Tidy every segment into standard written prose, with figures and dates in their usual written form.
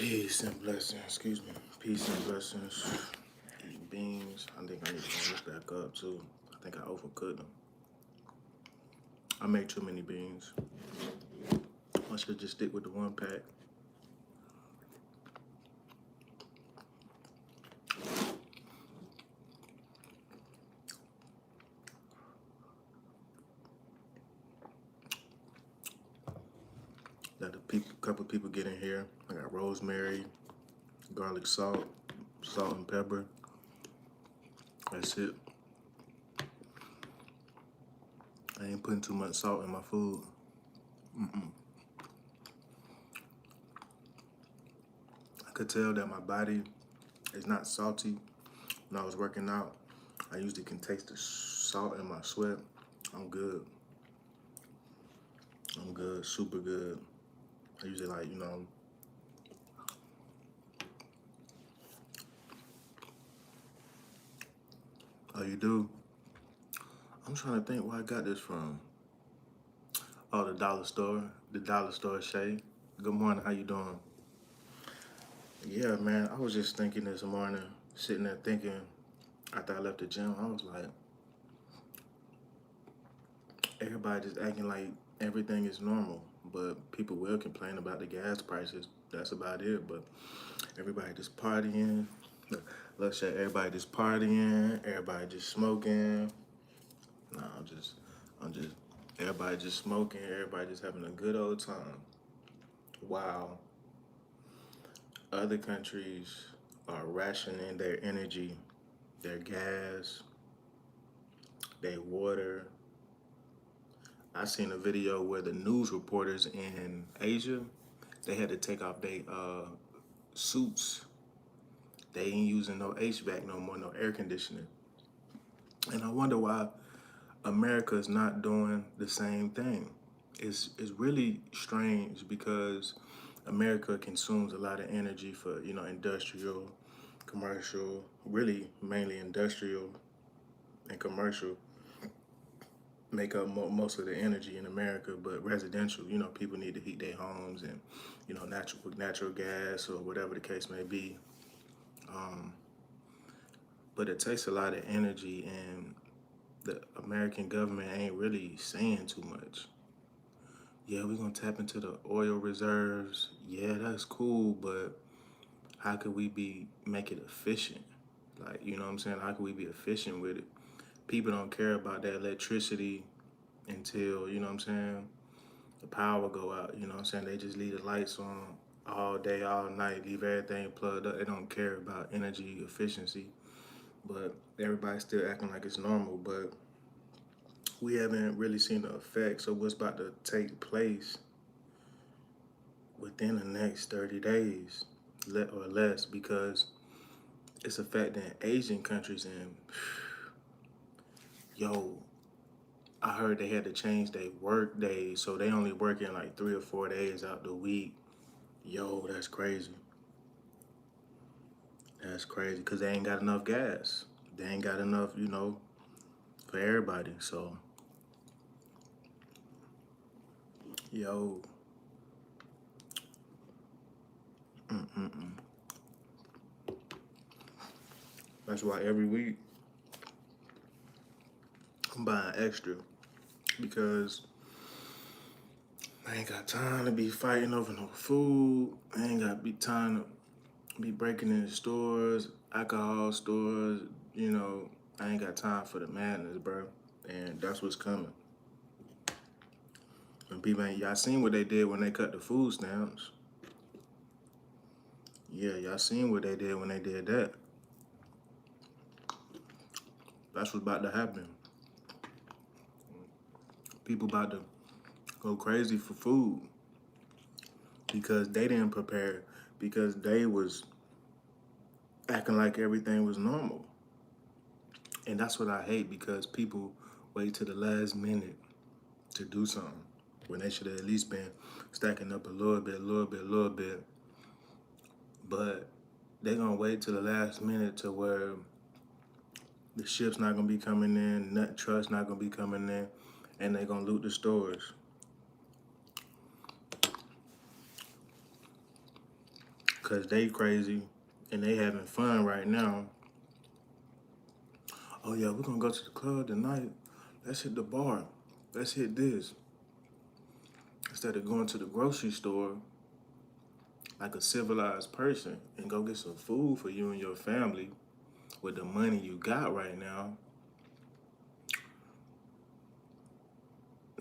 Peace and blessings. Excuse me. Peace and blessings. Eat beans. I think I need to warm this back up too. I think I overcooked them. I made too many beans. I should just stick with the one pack. Let the couple people get in here. I got rosemary, garlic salt, salt and pepper. That's it. I ain't putting too much salt in my food. I could tell that my body is not salty. When I was working out, I usually can taste the salt in my sweat. I'm good. I'm good, super good. I usually like, oh, you do? I'm trying to think where I got this from. Oh, the dollar store Shay. Good morning, how you doing? Yeah, man, I was just thinking this morning, sitting there thinking after I left the gym, I was like, everybody just acting like everything is normal, but people will complain about the gas prices. That's about it, but everybody just partying. Let's say everybody just partying, everybody just smoking. No, I'm just, everybody just smoking, everybody just having a good old time. Wow. Other countries are rationing their energy, their gas, their water. I seen a video where the news reporters in Asia, they had to take off their suits. They ain't using no HVAC no more, no air conditioning. And I wonder why America is not doing the same thing. It's really strange because America consumes a lot of energy for, industrial, commercial, really mainly industrial and commercial make up most of the energy in America, but residential, people need to heat their homes and, natural gas or whatever the case may be. But it takes a lot of energy, and the American government ain't really saying too much. Yeah, we're gonna tap into the oil reserves. Yeah, that's cool, but how could we make it efficient? Like, you know what I'm saying? How could we be efficient with it? People don't care about that electricity until, you know what I'm saying, the power go out, you know what I'm saying? They just leave the lights on all day, all night, leave everything plugged up. They don't care about energy efficiency, but everybody's still acting like it's normal. But we haven't really seen the effects of what's about to take place within the next 30 days or less, because it's affecting Asian countries. And yo, I heard they had to change their work days, so they only working like 3 or 4 days out the week. Yo, that's crazy. That's crazy, because they ain't got enough gas. They ain't got enough, for everybody. So, yo, that's why every week I'm buying extra, because I ain't got time to be fighting over no food. I ain't got time to be breaking into stores, alcohol stores. I ain't got time for the madness, bro. And that's what's coming. And people, y'all seen what they did when they cut the food stamps. Yeah, y'all seen what they did when they did that. That's what's about to happen. People about to go crazy for food because they didn't prepare, because they was acting like everything was normal. And that's what I hate, because people wait to the last minute to do something when they should have at least been stacking up a little bit. But they're gonna wait to the last minute to where the ship's not gonna be coming in, nut trucks not gonna be coming in, and they're gonna loot the stores. cause they crazy and they having fun right now. Oh yeah, we're gonna go to the club tonight. Let's hit the bar. Let's hit this. Instead of going to the grocery store like a civilized person and go get some food for you and your family with the money you got right now.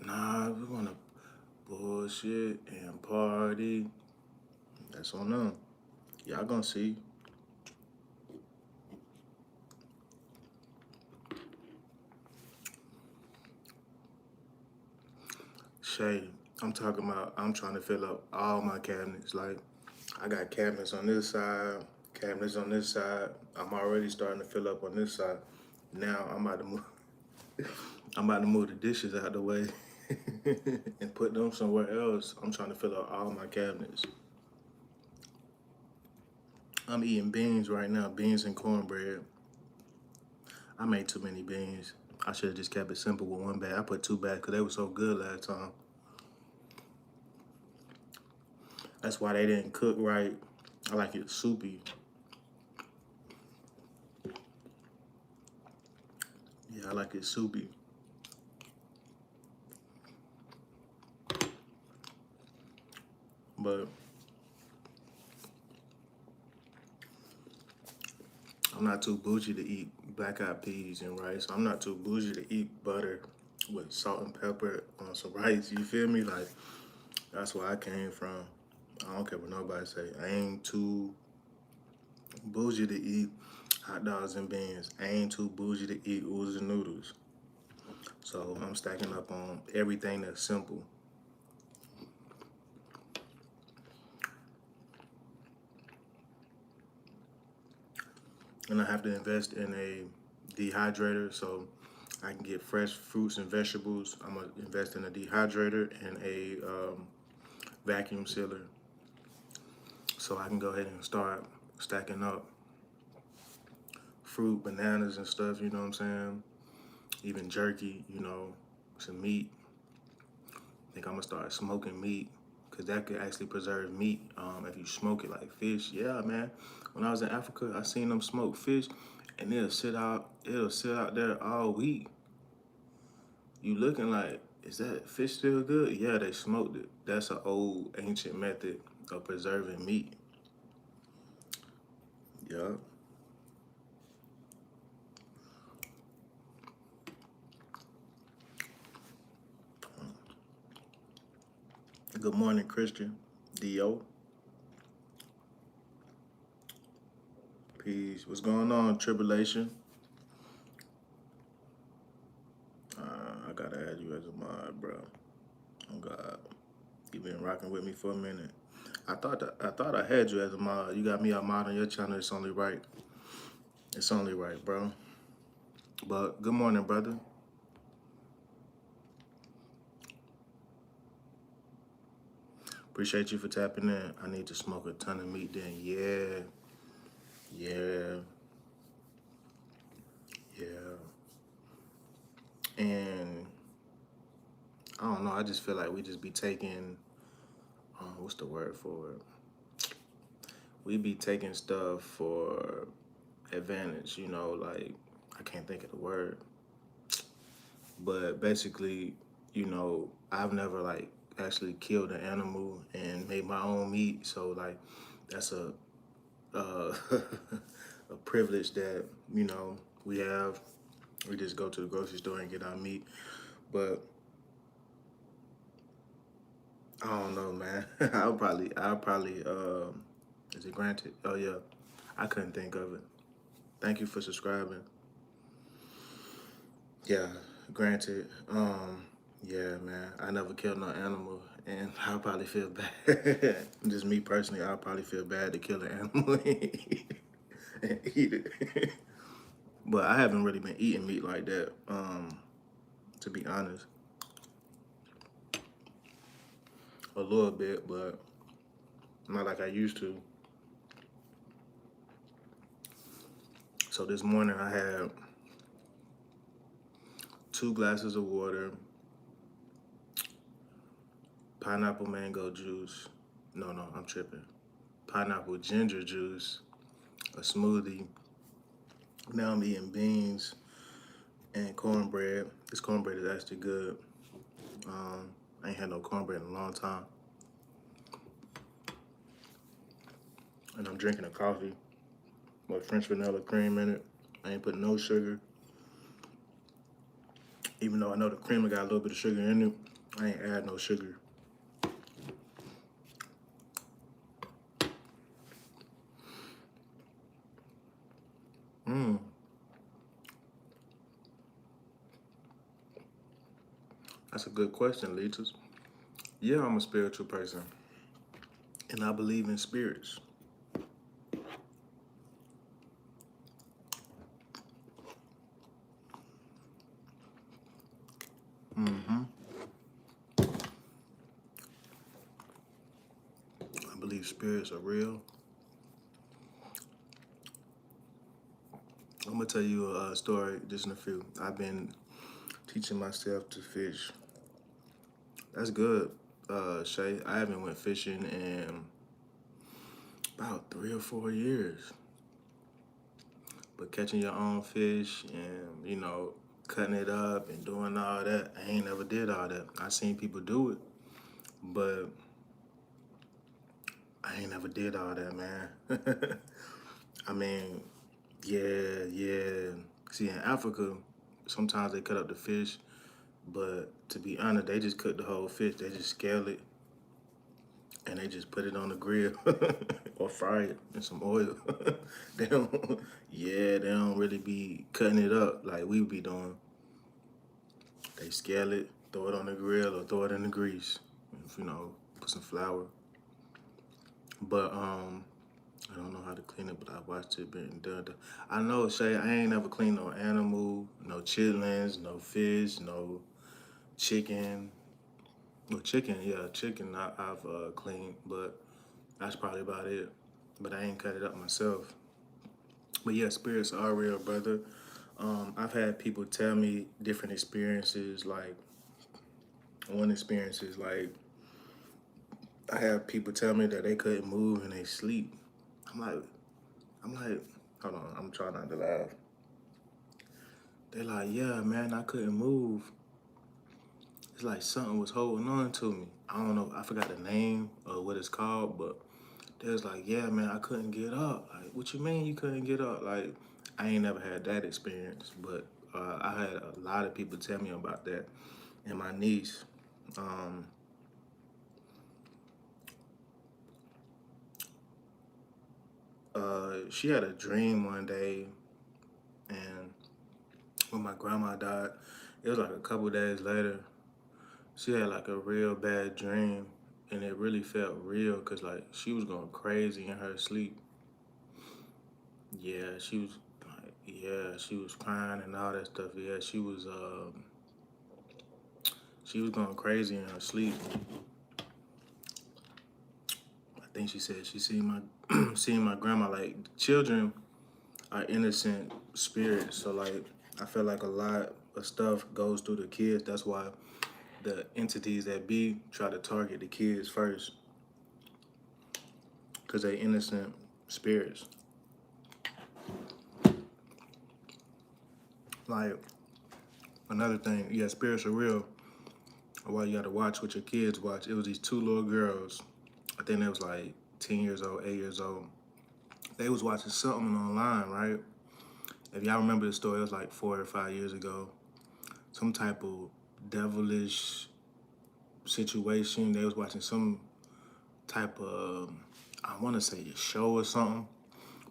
Nah, we're gonna bullshit and party. That's on them. Y'all gonna see. Shay, I'm talking about, I'm trying to fill up all my cabinets. Like, I got cabinets on this side, cabinets on this side. I'm already starting to fill up on this side. Now I'm about to move. I'm about to move the dishes out of the way and put them somewhere else. I'm trying to fill up all my cabinets. I'm eating beans right now, beans and cornbread. I made too many beans. I should have just kept it simple with one bag. I put two bags because they were so good last time. That's why they didn't cook right. I like it soupy. Yeah, I like it soupy. But I'm not too bougie to eat black eyed peas and rice. I'm not too bougie to eat butter with salt and pepper on some rice. You feel me? Like, that's where I came from. I don't care what nobody say. I ain't too bougie to eat hot dogs and beans. I ain't too bougie to eat oodles and noodles. So I'm stacking up on everything that's simple. And I have to invest in a dehydrator so I can get fresh fruits and vegetables. I'm gonna invest in a dehydrator and a vacuum sealer so I can go ahead and start stacking up fruit, bananas and stuff, you know what I'm saying? Even jerky, you know, some meat. I think I'm gonna start smoking meat because that could actually preserve meat if you smoke it like fish. Yeah, man. When I was in Africa, I seen them smoke fish and it'll sit out there all week. You looking like, is that fish still good? Yeah, they smoked it. That's an old ancient method of preserving meat. Yeah. Good morning, Christian. Dio. Peace. What's going on, Tribulation? I gotta add you as a mod, bro. Oh God. You been rocking with me for a minute. I thought I had you as a mod. You got me a mod on your channel. It's only right. It's only right, bro. But good morning, brother. Appreciate you for tapping in. I need to smoke a ton of meat then. Yeah. Yeah. Yeah. And I don't know. I just feel like we just be taking, what's the word for it? We be taking stuff for advantage, you know, like, I can't think of the word. But basically, you know, I've never like actually killed an animal and made my own meat. So like, that's a privilege that, you know, we have. We just go to the grocery store and get our meat. But I don't know, man. I'll probably, is it granted? Oh yeah, I couldn't think of it. Thank you for subscribing. Yeah, granted. Yeah, man. I never killed no animal, and I'll probably feel bad. Just me personally, I'll probably feel bad to kill an animal and eat it. But I haven't really been eating meat like that, to be honest. A little bit, but not like I used to. So this morning I had 2 glasses of water, pineapple mango juice. No, I'm tripping. pineapple ginger juice, a smoothie. Now I'm eating beans and cornbread. This cornbread is actually good. I ain't had no cornbread in a long time. And I'm drinking a coffee with French vanilla cream in it. I ain't putting no sugar. Even though I know the creamer got a little bit of sugar in it, I ain't add no sugar. That's a good question, Leetus. Yeah, I'm a spiritual person, and I believe in spirits. I believe spirits are real. I'm gonna tell you a story, just in a few. I've been teaching myself to fish. That's good, Shay. I haven't went fishing in about 3 or 4 years. But catching your own fish and, cutting it up and doing all that, I ain't never did all that. I seen people do it, but I ain't never did all that, man. I mean, yeah. See, in Africa, sometimes they cut up the fish, but to be honest, they just cook the whole fish. They just scale it and they just put it on the grill or fry it in some oil. they don't, yeah, they don't really be cutting it up like we be doing. They scale it, throw it on the grill or throw it in the grease. Put some flour. But I don't know how to clean it, but I watched it being done. I know, Shay, I ain't never cleaned no animal, no chitlins, no fish, no chicken. Well, chicken I've cleaned, but that's probably about it. But I ain't cut it up myself. But yeah, spirits are real, brother. I've had people tell me different experiences. Like one experience is like I have people tell me that they couldn't move in their sleep. I'm like, hold on, I'm trying not to laugh. They're like, yeah, man, I couldn't move. It's like something was holding on to me. I don't know, I forgot the name or what it's called, but they was like, yeah, man, I couldn't get up. Like, what you mean you couldn't get up? Like, I ain't never had that experience, but I had a lot of people tell me about that. And my niece, she had a dream one day, and when my grandma died, it was like a couple days later. She had like a real bad dream, and it really felt real because like she was going crazy in her sleep. Yeah, she was crying and all that stuff. Yeah, she was going crazy in her sleep. I think she said she seen my seeing my grandma. Like children are innocent spirits, so like I feel like a lot of stuff goes through the kids. That's why the entities that be try to target the kids first, because they innocent spirits. Like another thing, yeah, spirits are real. Why you gotta watch what your kids watch. It was these two little girls. I think they was like 10 years old, 8 years old. They was watching something online, right? If y'all remember the story, it was like 4 or 5 years ago. Some type of devilish situation. They was watching some type of, I want to say a show or something.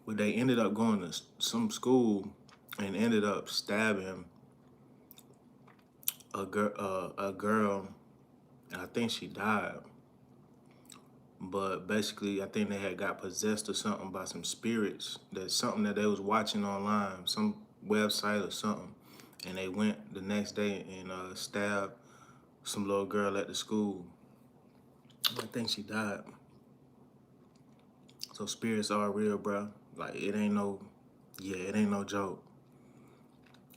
But they ended up going to some school and ended up stabbing a girl, and I think she died. But basically, I think they had got possessed or something by some spirits. That's something that they was watching online, some website or something. And they went the next day and stabbed some little girl at the school. I think she died. So spirits are real, bro. Like it ain't no joke.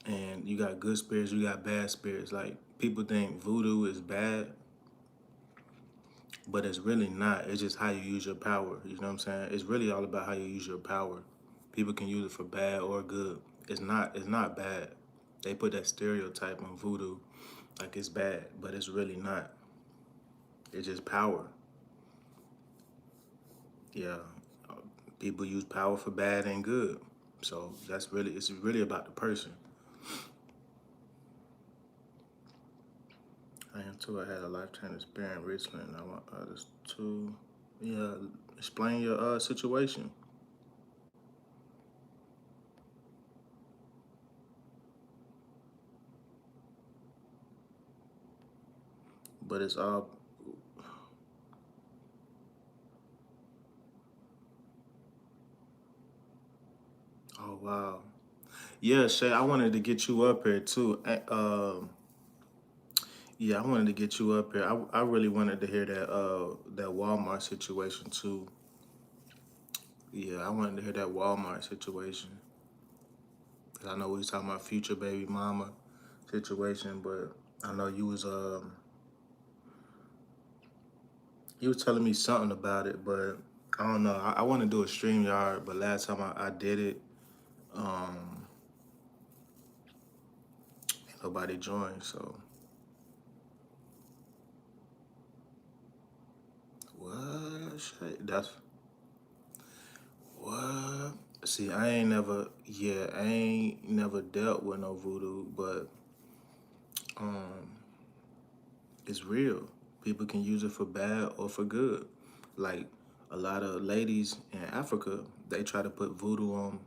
And you got good spirits, you got bad spirits. Like people think voodoo is bad, but it's really not. It's just how you use your power. You know what I'm saying? It's really all about how you use your power. People can use it for bad or good. It's not bad. They put that stereotype on voodoo like it's bad, but it's really not. It's just power. Yeah. Uh, People use power for bad and good. So it's really about the person. I am too. I had a lifetime experience recently and I want others to, yeah, explain your situation. But it's all, oh wow. Yeah, Shay, I wanted to get you up here too. Yeah, I wanted to get you up here. I really wanted to hear that Walmart situation too. Yeah, I wanted to hear that Walmart situation. 'Cause I know we was talking about future baby mama situation, but I know you was telling me something about it, but I don't know. I want to do a stream yard, but last time I did it, um, nobody joined. So what? Shit, that's what. See, I ain't never dealt with no voodoo, but um, it's real. People can use it for bad or for good. Like a lot of ladies in Africa, they try to put voodoo on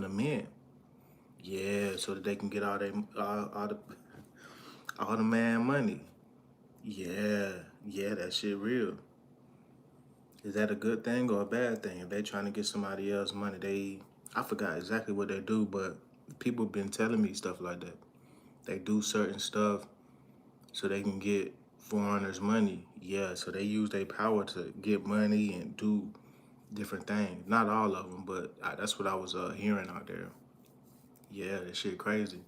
the men. Yeah, so that they can get all the man money. Yeah, yeah, that shit real. Is that a good thing or a bad thing? If they trying to get somebody else money, I forgot exactly what they do, but people been telling me stuff like that. They do certain stuff so they can get foreigners money. Yeah, so they use their power to get money and do different things. Not all of them, but that's what I was hearing out there. Yeah, that shit crazy,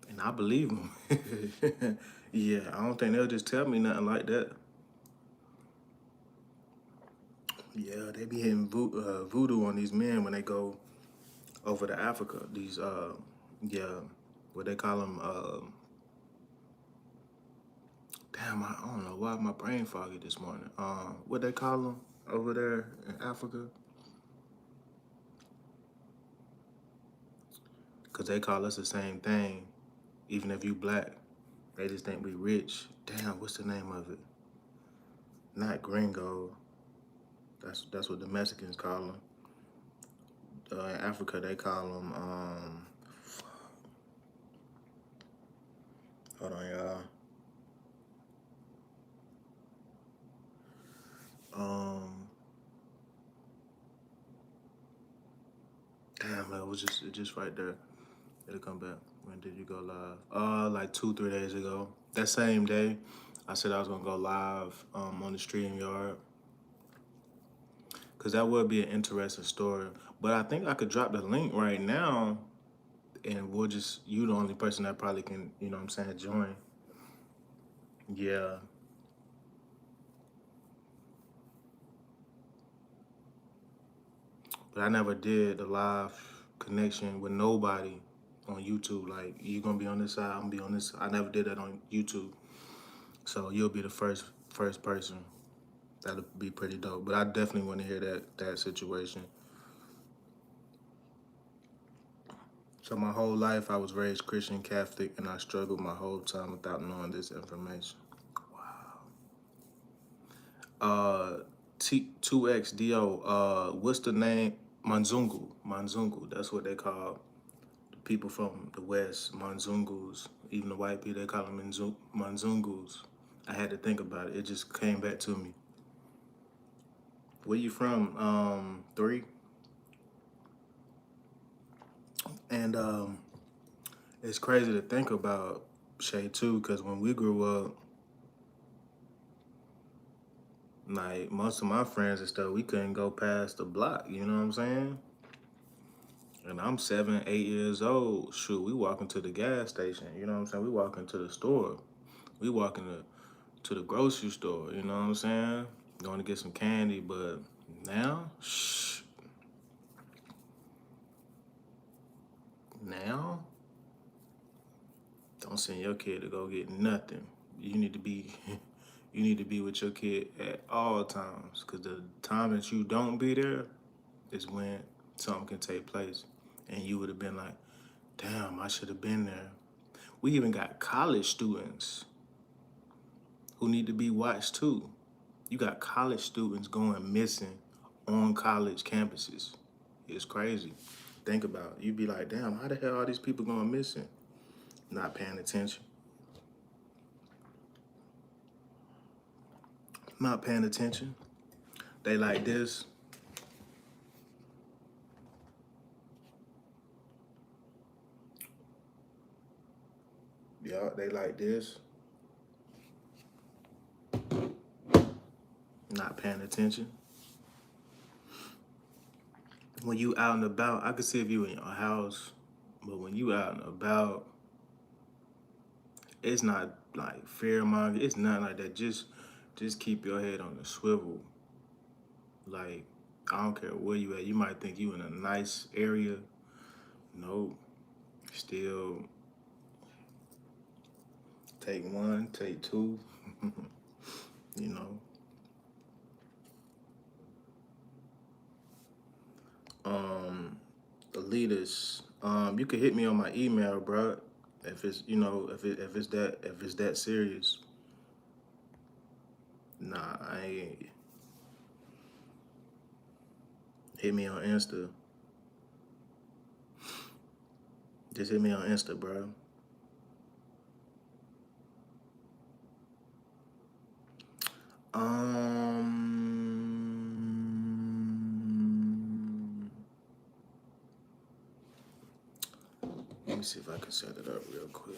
and I believe them. Yeah, I don't think they'll just tell me nothing like that. Yeah, they be hitting voodoo on these men when they go over to Africa. These yeah, what they call them. Damn, I don't know why my brain foggy this morning. What they call them over there in Africa? Cause they call us the same thing, even if you black. They just think we rich. Damn, what's the name of it? Not gringo. That's what the Mexicans call them. In Africa, they call them. Hold on, y'all. Um, Damn, it was just right there. It'll come back. When did you go live? Like 2, 3 days ago. That same day, I said I was gonna go live on the stream yard. Cause that would be an interesting story. But I think I could drop the link right now and you the only person that probably can, you know what I'm saying, join. Yeah. But I never did the live connection with nobody on YouTube. Like you gonna be on this side, I'm gonna be on this side. I never did that on YouTube. So you'll be the first person. That'll be pretty dope. But I definitely want to hear that situation. So my whole life I was raised Christian Catholic and I struggled my whole time without knowing this information. Uh T2XDO, what's the name? Manzungu. Manzungu. That's what they call the people from the West, Manzungus. Even the white people, they call them Manzungus. I had to think about it. It just came back to me. Where you from? Three? And it's crazy to think about Shay too, because when we grew up, like most of my friends and stuff, we couldn't go past the block. You know what I'm saying? And I'm 7, 8 years old. Shoot, we walking to the gas station. You know what I'm saying? We walking to the store. We walking to the grocery store, you know what I'm saying? Going to get some candy, but now, shh, now, don't send your kid to go get nothing. You need to be, you need to be with your kid at all times, because the time that you don't be there is when something can take place, and you would have been like, damn, I should have been there. We even got college students who need to be watched too. You got college students going missing on college campuses. It's crazy. Think about it. You'd be like, damn, how the hell are these people going missing? Not paying attention. Not paying attention. They like this. Yeah, they like this. Not paying attention. When you out and about, I could see if you in your house, but when you out and about, it's not like fear mongering. It's not like that. Just keep your head on the swivel. Like, I don't care where you at. You might think you in a nice area. Nope. Still take one, take two. You know. Leaders. You can hit me on my email, bro. If it's if it's that serious. Nah, I ain't. Hit me on Insta. Just hit me on Insta, bro. Let me see if I can set it up real quick.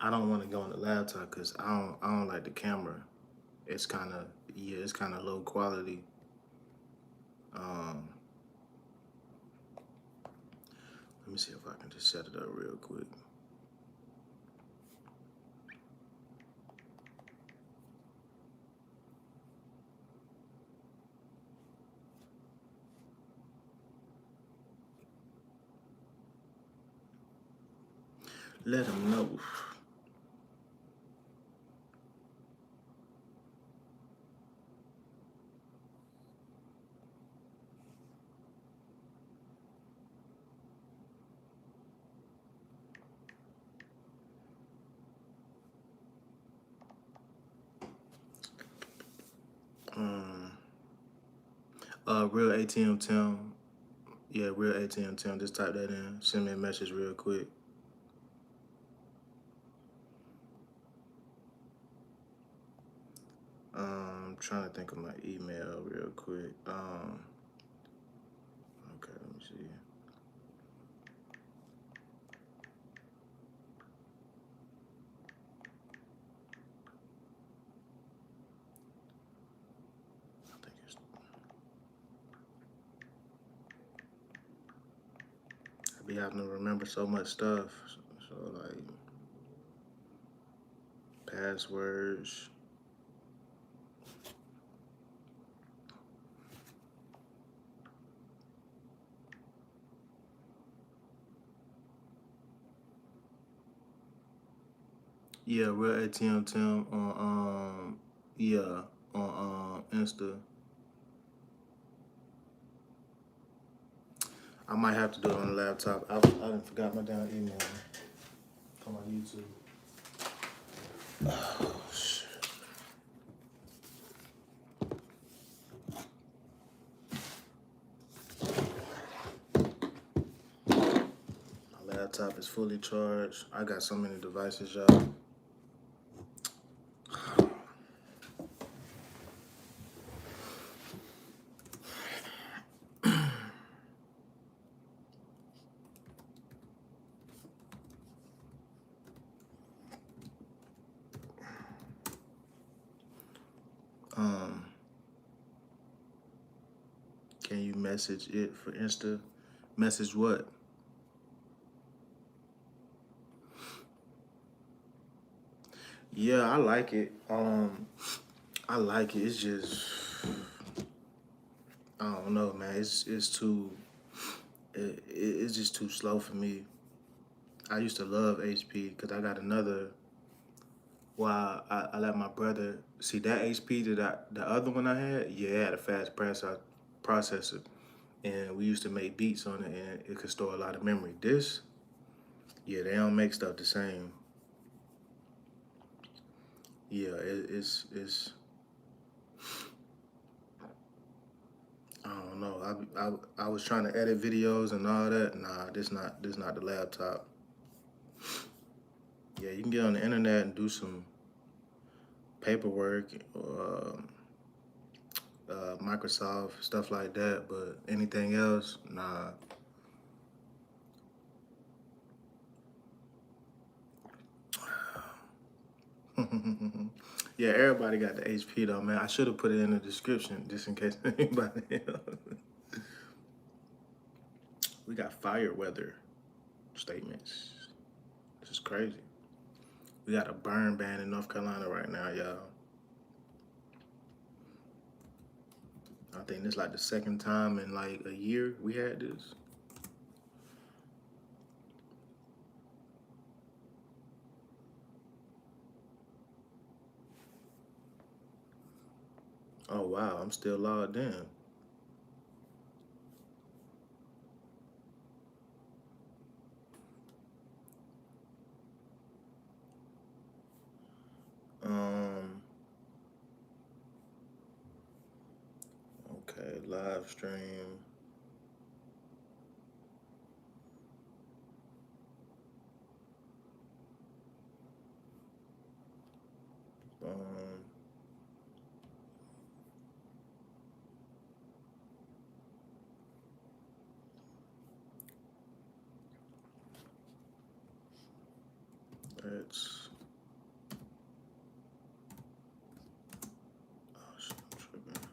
I don't want to go on the laptop because I don't like the camera. It's kind of low quality. Let me see if I can just set it up real quick. Let them know. Real ATM Tim. Yeah, real ATM Tim. Just type that in. Send me a message real quick. I'm trying to think of my email real quick. Okay, let me see. I think it's. I be having to remember so much stuff. So like passwords. Yeah, real ATM Tim on on Insta. I might have to do it on the laptop. I done forgot my damn email. Come on YouTube. Oh shit. My laptop is fully charged. I got so many devices, y'all. Can you message it for Insta? Message what? Yeah, I like it. I like it. It's just I don't know, man. It's too it's just too slow for me. I used to love HP because I got another. Well, I let my brother see that HP that the other one I had. Yeah, it had a fast processor, and we used to make beats on it, and it could store a lot of memory. This, yeah, they don't make stuff the same. Yeah, I don't know. I was trying to edit videos and all that. Nah, this not the laptop. Yeah, you can get on the internet and do some paperwork or Microsoft stuff like that, but anything else, nah. Yeah, everybody got the HP though, man. I should have put it in the description just in case anybody else. We got fire weather statements. This is crazy. We got a burn ban in North Carolina right now, y'all. I think this like the second time in like a year we had this. Oh wow, I'm still logged in. Um, okay, live stream. Um, let's. Oh shit, I'm tripping.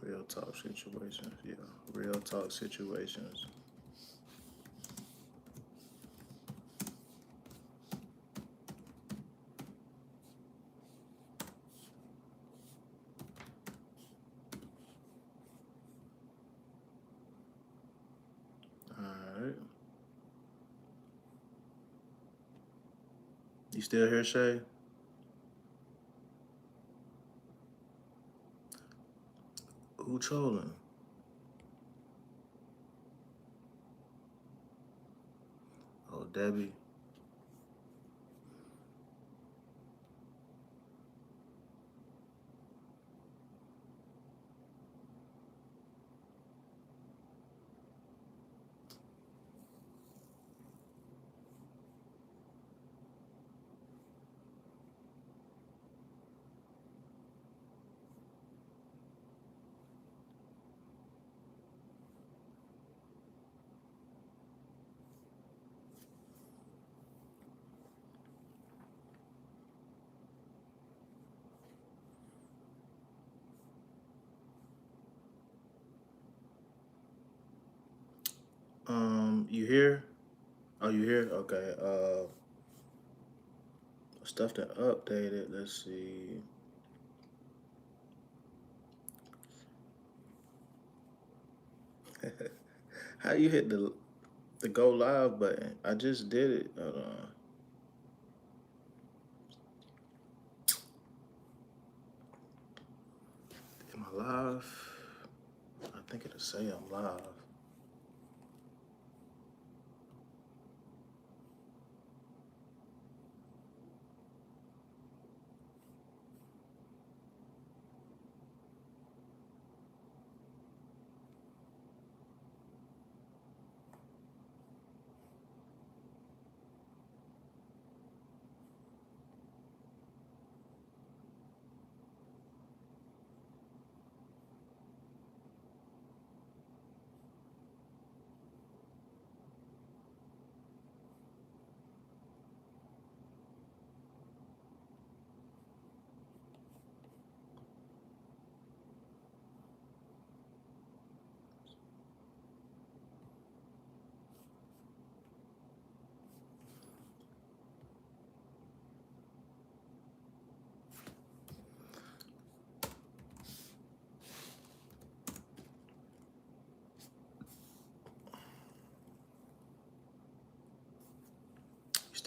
Real talk situations. Yeah, real talk situations. All right. You still here, Shay? Who trolling? Oh, Debbie. You here? Oh, you here? Okay. Stuff that updated. Let's see. How you hit the go live button? I just did it. Hold on. Am I live? I think it'll say I'm live.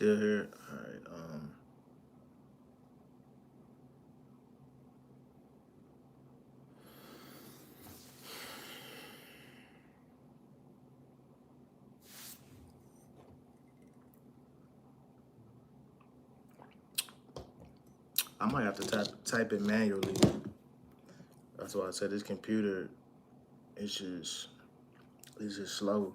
still here? All right. I might have to type it manually. That's why I said this computer is just slow.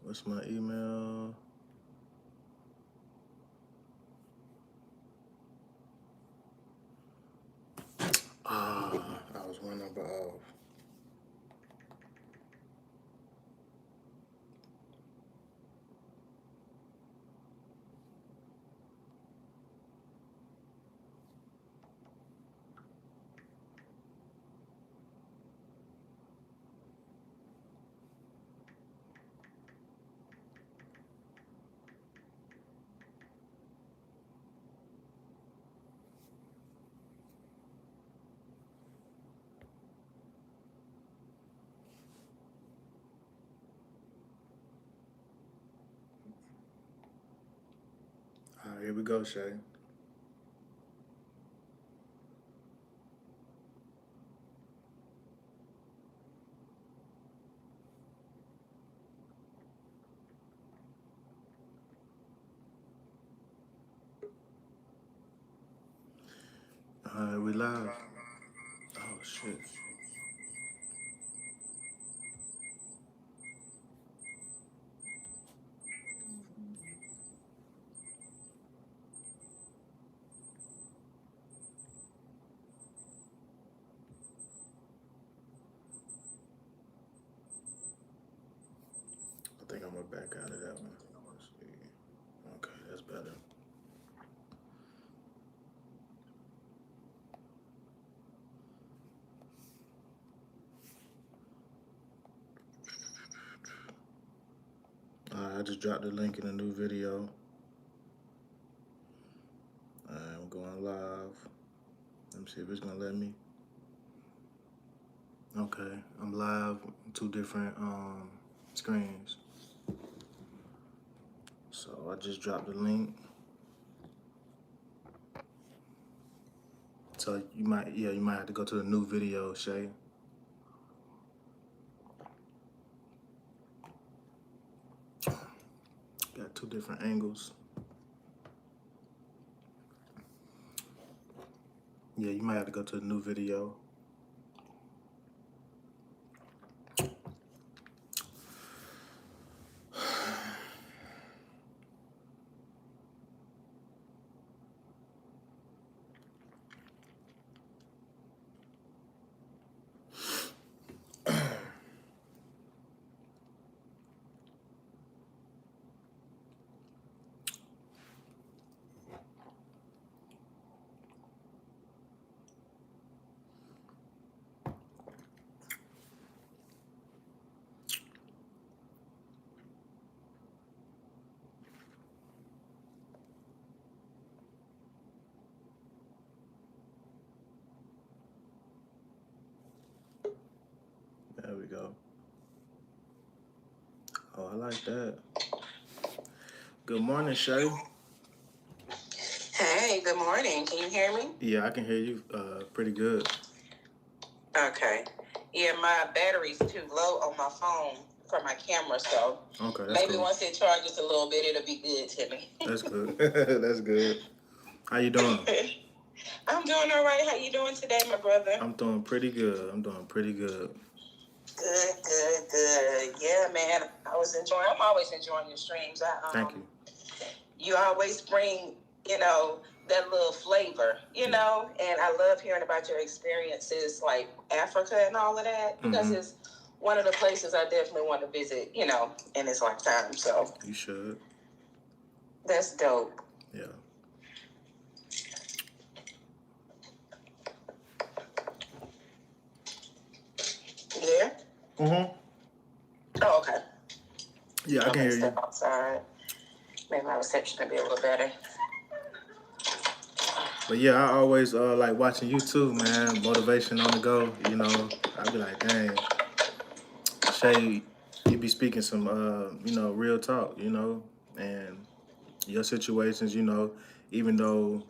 What's my email? I was one number off. All right, here we go, Shay. All right, we live. Oh, shit. I think I'm gonna back out of that one. Let's see. Okay, that's better. All right, I just dropped the link in a new video. All right, I'm going live. Let me see if it's gonna let me. Okay, I'm live on 2 different screens. So I just dropped the link. So you might have to go to the new video, Shay. Got 2 different angles. Yeah, you might have to go to the new video. There we go. Oh, I like that. Good morning, Shay. Hey, good morning. Can you hear me? Yeah, I can hear you pretty good. Okay. Yeah, my battery's too low on my phone for my camera, so Okay, that's maybe cool. Once it charges a little bit, it'll be good to me. That's good. That's good. How you doing? I'm doing all right. How you doing today, my brother? I'm doing pretty good. Good. Yeah, man. I'm always enjoying your streams. Thank you. You always bring, that little flavor, and I love hearing about your experiences like Africa and all of that, because it's one of the places I definitely want to visit, in this lifetime. So you should. That's dope. Yeah. You there? Mm-hmm. Oh, okay. Yeah, I can hear you. Step outside. Maybe my reception will be a little better. But yeah, I always like watching you too, man. Motivation on the go. You know, I be like, dang, Shay, you be speaking some, real talk. You know, and your situations. You know, even though,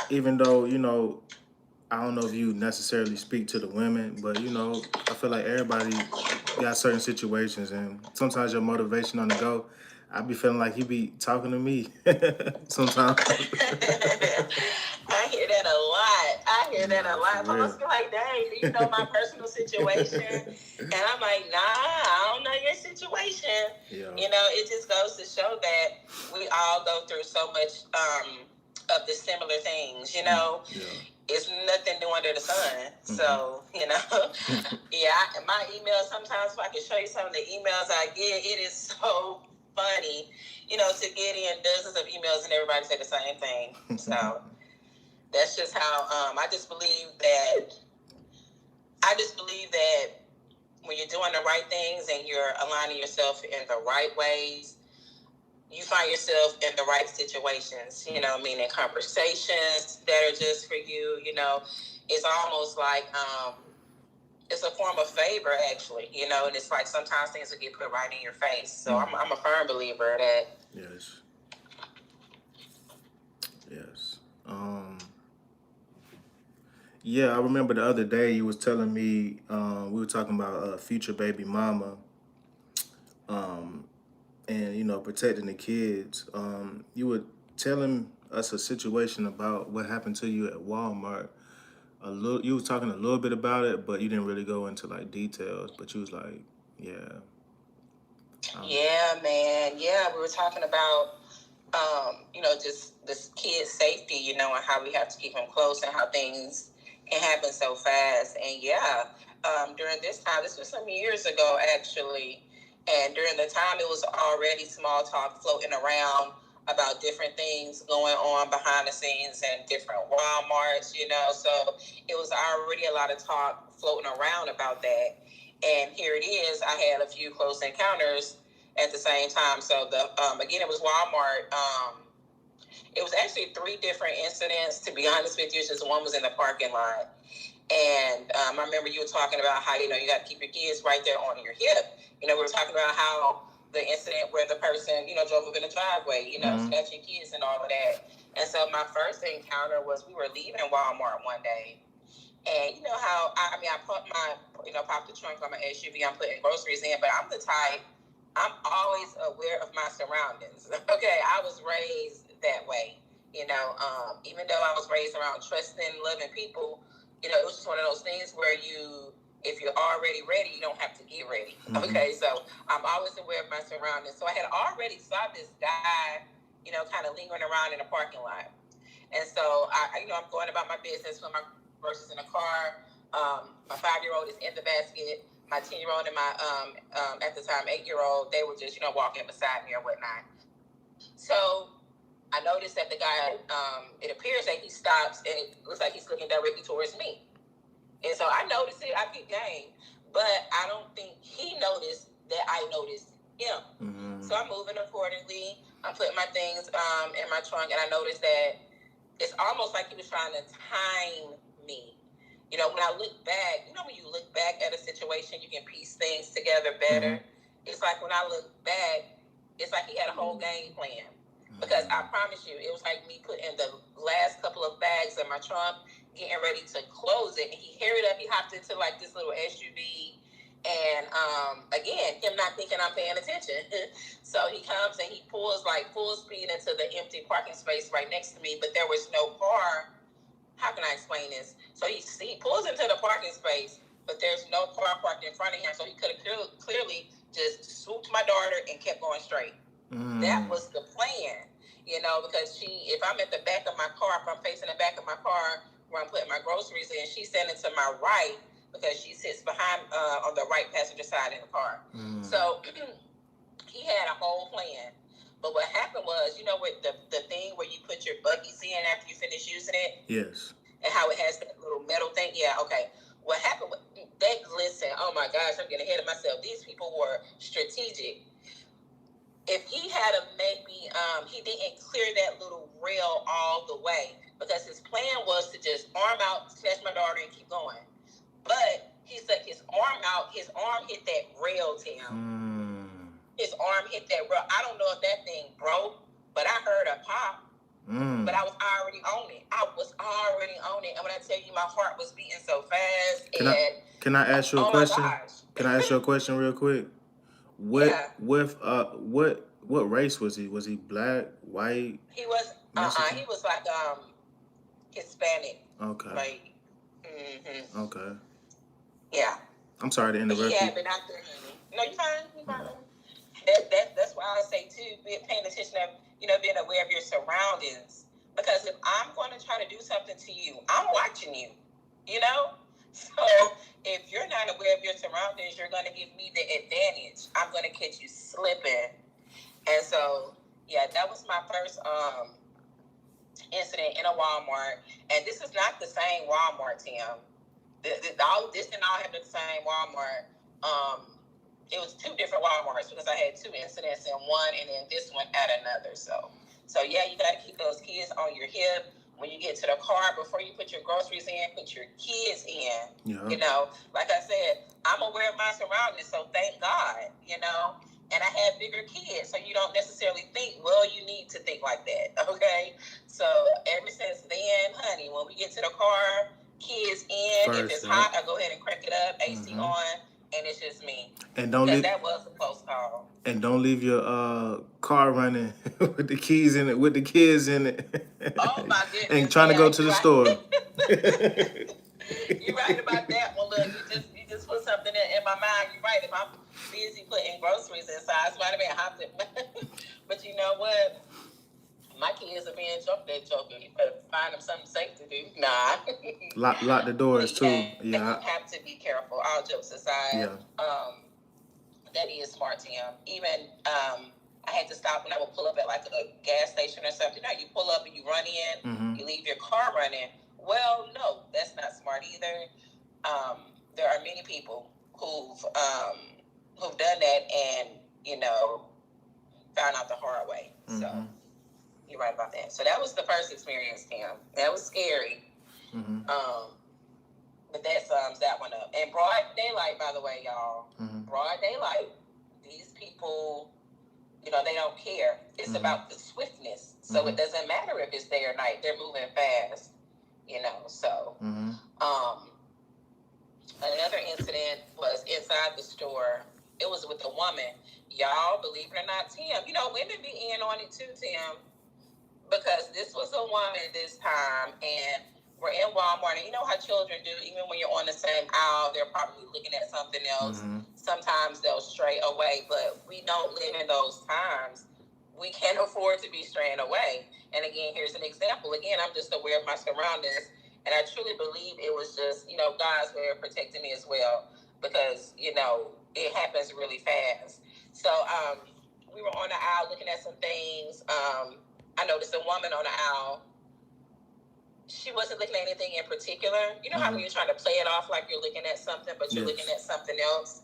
I don't know if you necessarily speak to the women, but I feel like everybody got certain situations, and sometimes your motivation on the go, I be feeling like you be talking to me sometimes. I hear that a lot. I hear that a Nah, for lot. So I real. must be like, dang, do you know my personal situation? And I'm like, nah, I don't know your situation. Yeah. It just goes to show that we all go through so much of the similar things, Yeah. It's nothing new under the sun. Mm-hmm. So, my emails, sometimes if I can show you some of the emails I get, it is so funny, to get in dozens of emails and everybody say the same thing. So that's just how I just believe that when you're doing the right things and you're aligning yourself in the right ways, you find yourself in the right situations, meaning conversations that are just for you, it's almost like it's a form of favor, actually, and it's like sometimes things will get put right in your face. So I'm a firm believer of that. Yes. Yeah, I remember the other day you was telling me we were talking about future baby mama, and protecting the kids. You were telling us a situation about what happened to you at Walmart. You was talking a little bit about it, but you didn't really go into like details. But you was like, yeah. Yeah, man. Yeah, we were talking about just this kid's safety, and how we have to keep them close and how things can happen so fast. And during this time, this was some years ago actually, and during the time it was already small talk floating around about different things going on behind the scenes and different Walmarts, so it was already a lot of talk floating around about that. And here it is, I had a few close encounters at the same time. So again, it was Walmart. It was actually 3 different incidents, to be honest with you. It's just one was in the parking lot. And I remember you were talking about how, you got to keep your kids right there on your hip. We were talking about how the incident where the person, drove up in the driveway, snatching kids and all of that. And so my first encounter was we were leaving Walmart one day. And you know how, I popped the trunk on my SUV, I'm putting groceries in, but I'm the type, I'm always aware of my surroundings. Okay, I was raised that way. Even though I was raised around trusting, loving people, it was just one of those things where if you're already ready, you don't have to get ready. Mm-hmm. Okay, so I'm always aware of my surroundings. So I had already saw this guy, kind of lingering around in the parking lot. And so I'm going about my business with my groceries in the car. My 5-year-old is in the basket. My 10-year-old and my, at the time, 8-year-old, they were just, walking beside me or whatnot. So I noticed that the guy, it appears that he stops and it looks like he's looking directly towards me. And so I noticed it, I peeped game, but I don't think he noticed that I noticed him. Mm-hmm. So I'm moving accordingly. I'm putting my things in my trunk, and I noticed that it's almost like he was trying to time me. When I look back, when you look back at a situation, you can piece things together better. Mm-hmm. It's like when I look back, it's like he had a whole game plan. Because I promise you, it was like me putting the last couple of bags in my trunk, getting ready to close it. And he hurried up, he hopped into like this little SUV. And again, him not thinking I'm paying attention. So he comes and he pulls like full speed into the empty parking space right next to me, but there was no car. How can I explain this? So he pulls into the parking space, but there's no car parked in front of him. So he could have clearly just swooped my daughter and kept going straight. That was the plan, because if I'm at the back of my car, if I'm facing the back of my car where I'm putting my groceries in, she's standing to my right because she sits behind on the right passenger side in the car. So he had a whole plan. But what happened was, with the thing where you put your buggies in after you finish using it? Yes. And how it has that little metal thing? Yeah, okay. What happened, listen, oh my gosh, I'm getting ahead of myself. These people were strategic. If he had a maybe, he didn't clear that little rail all the way because his plan was to just arm out, snatch my daughter, and keep going. But he stuck his arm out. His arm hit that rail, Tim. His arm hit that rail. I don't know if that thing broke, but I heard a pop. But I was already on it. And when I tell you, my heart was beating so fast. Can I ask you a question? Can I ask you a question real quick? What race was he? Was he black, white? He was he was like Hispanic. Okay. Like Okay. Yeah. I'm sorry to interrupt you. He had been out there. No, you're fine. You're fine. That's why I say too, paying attention to, being aware of your surroundings. Because if I'm going to try to do something to you, I'm watching you. So if you're not aware of your surroundings, you're going to give me the advantage. I'm going to catch you slipping. And so, yeah, that was my first incident in a Walmart. And this is not the same Walmart, Tim. This didn't all happen at the same Walmart. It was two different Walmarts because I had two incidents in one and then this one at another. So yeah, you got to keep those kids on your hip. When you get to the car, before you put your groceries in, put your kids in. Yeah. Like I said, I'm aware of my surroundings, so thank God, and I have bigger kids, so you don't necessarily think, well, you need to think like that, okay? So ever since then, honey, when we get to the car, kids in, if it's hot, I go ahead and crank it up, AC on, and it's just me. And don't leave. That was a close call. And don't leave your car running with the keys in it, with the kids in it. Oh my goodness! And trying to go to the store. You're right about that one. Look, you just put something in my mind. You're right. If I'm busy putting groceries inside, so I'd have been hopped in. But you know what? My kids are being jumped at joking. You better find them something safe to do. Nah. Lock the doors too. Yeah. You have to be careful. All jokes aside. Yeah. That is smart, Tim. Even I had to stop when I would pull up at like a gas station or something. You pull up and you run in, you leave your car running. Well, no, that's not smart either. There are many people who've done that and found out the hard way. So you're right about that. So that was the first experience, Tim. That was scary. But that sums that one up. And broad daylight, by the way, y'all. Broad daylight. These people, they don't care. It's about the swiftness. So it doesn't matter if it's day or night. They're moving fast, So another incident was inside the store. It was with a woman. Y'all, believe it or not, Tim. Women be in on it too, Tim. Because this was a woman this time, and we're in Walmart, and you know how children do, even when you're on the same aisle, they're probably looking at something else. Sometimes they'll stray away, but we don't live in those times. We can't afford to be straying away. And again, here's an example. Again, I'm just aware of my surroundings, and I truly believe it was just, God's way of protecting me as well, because, it happens really fast. So we were on the aisle looking at some things. I noticed a woman on the aisle. She wasn't looking at anything in particular. You know how when you're trying to play it off like you're looking at something, but you're looking at something else?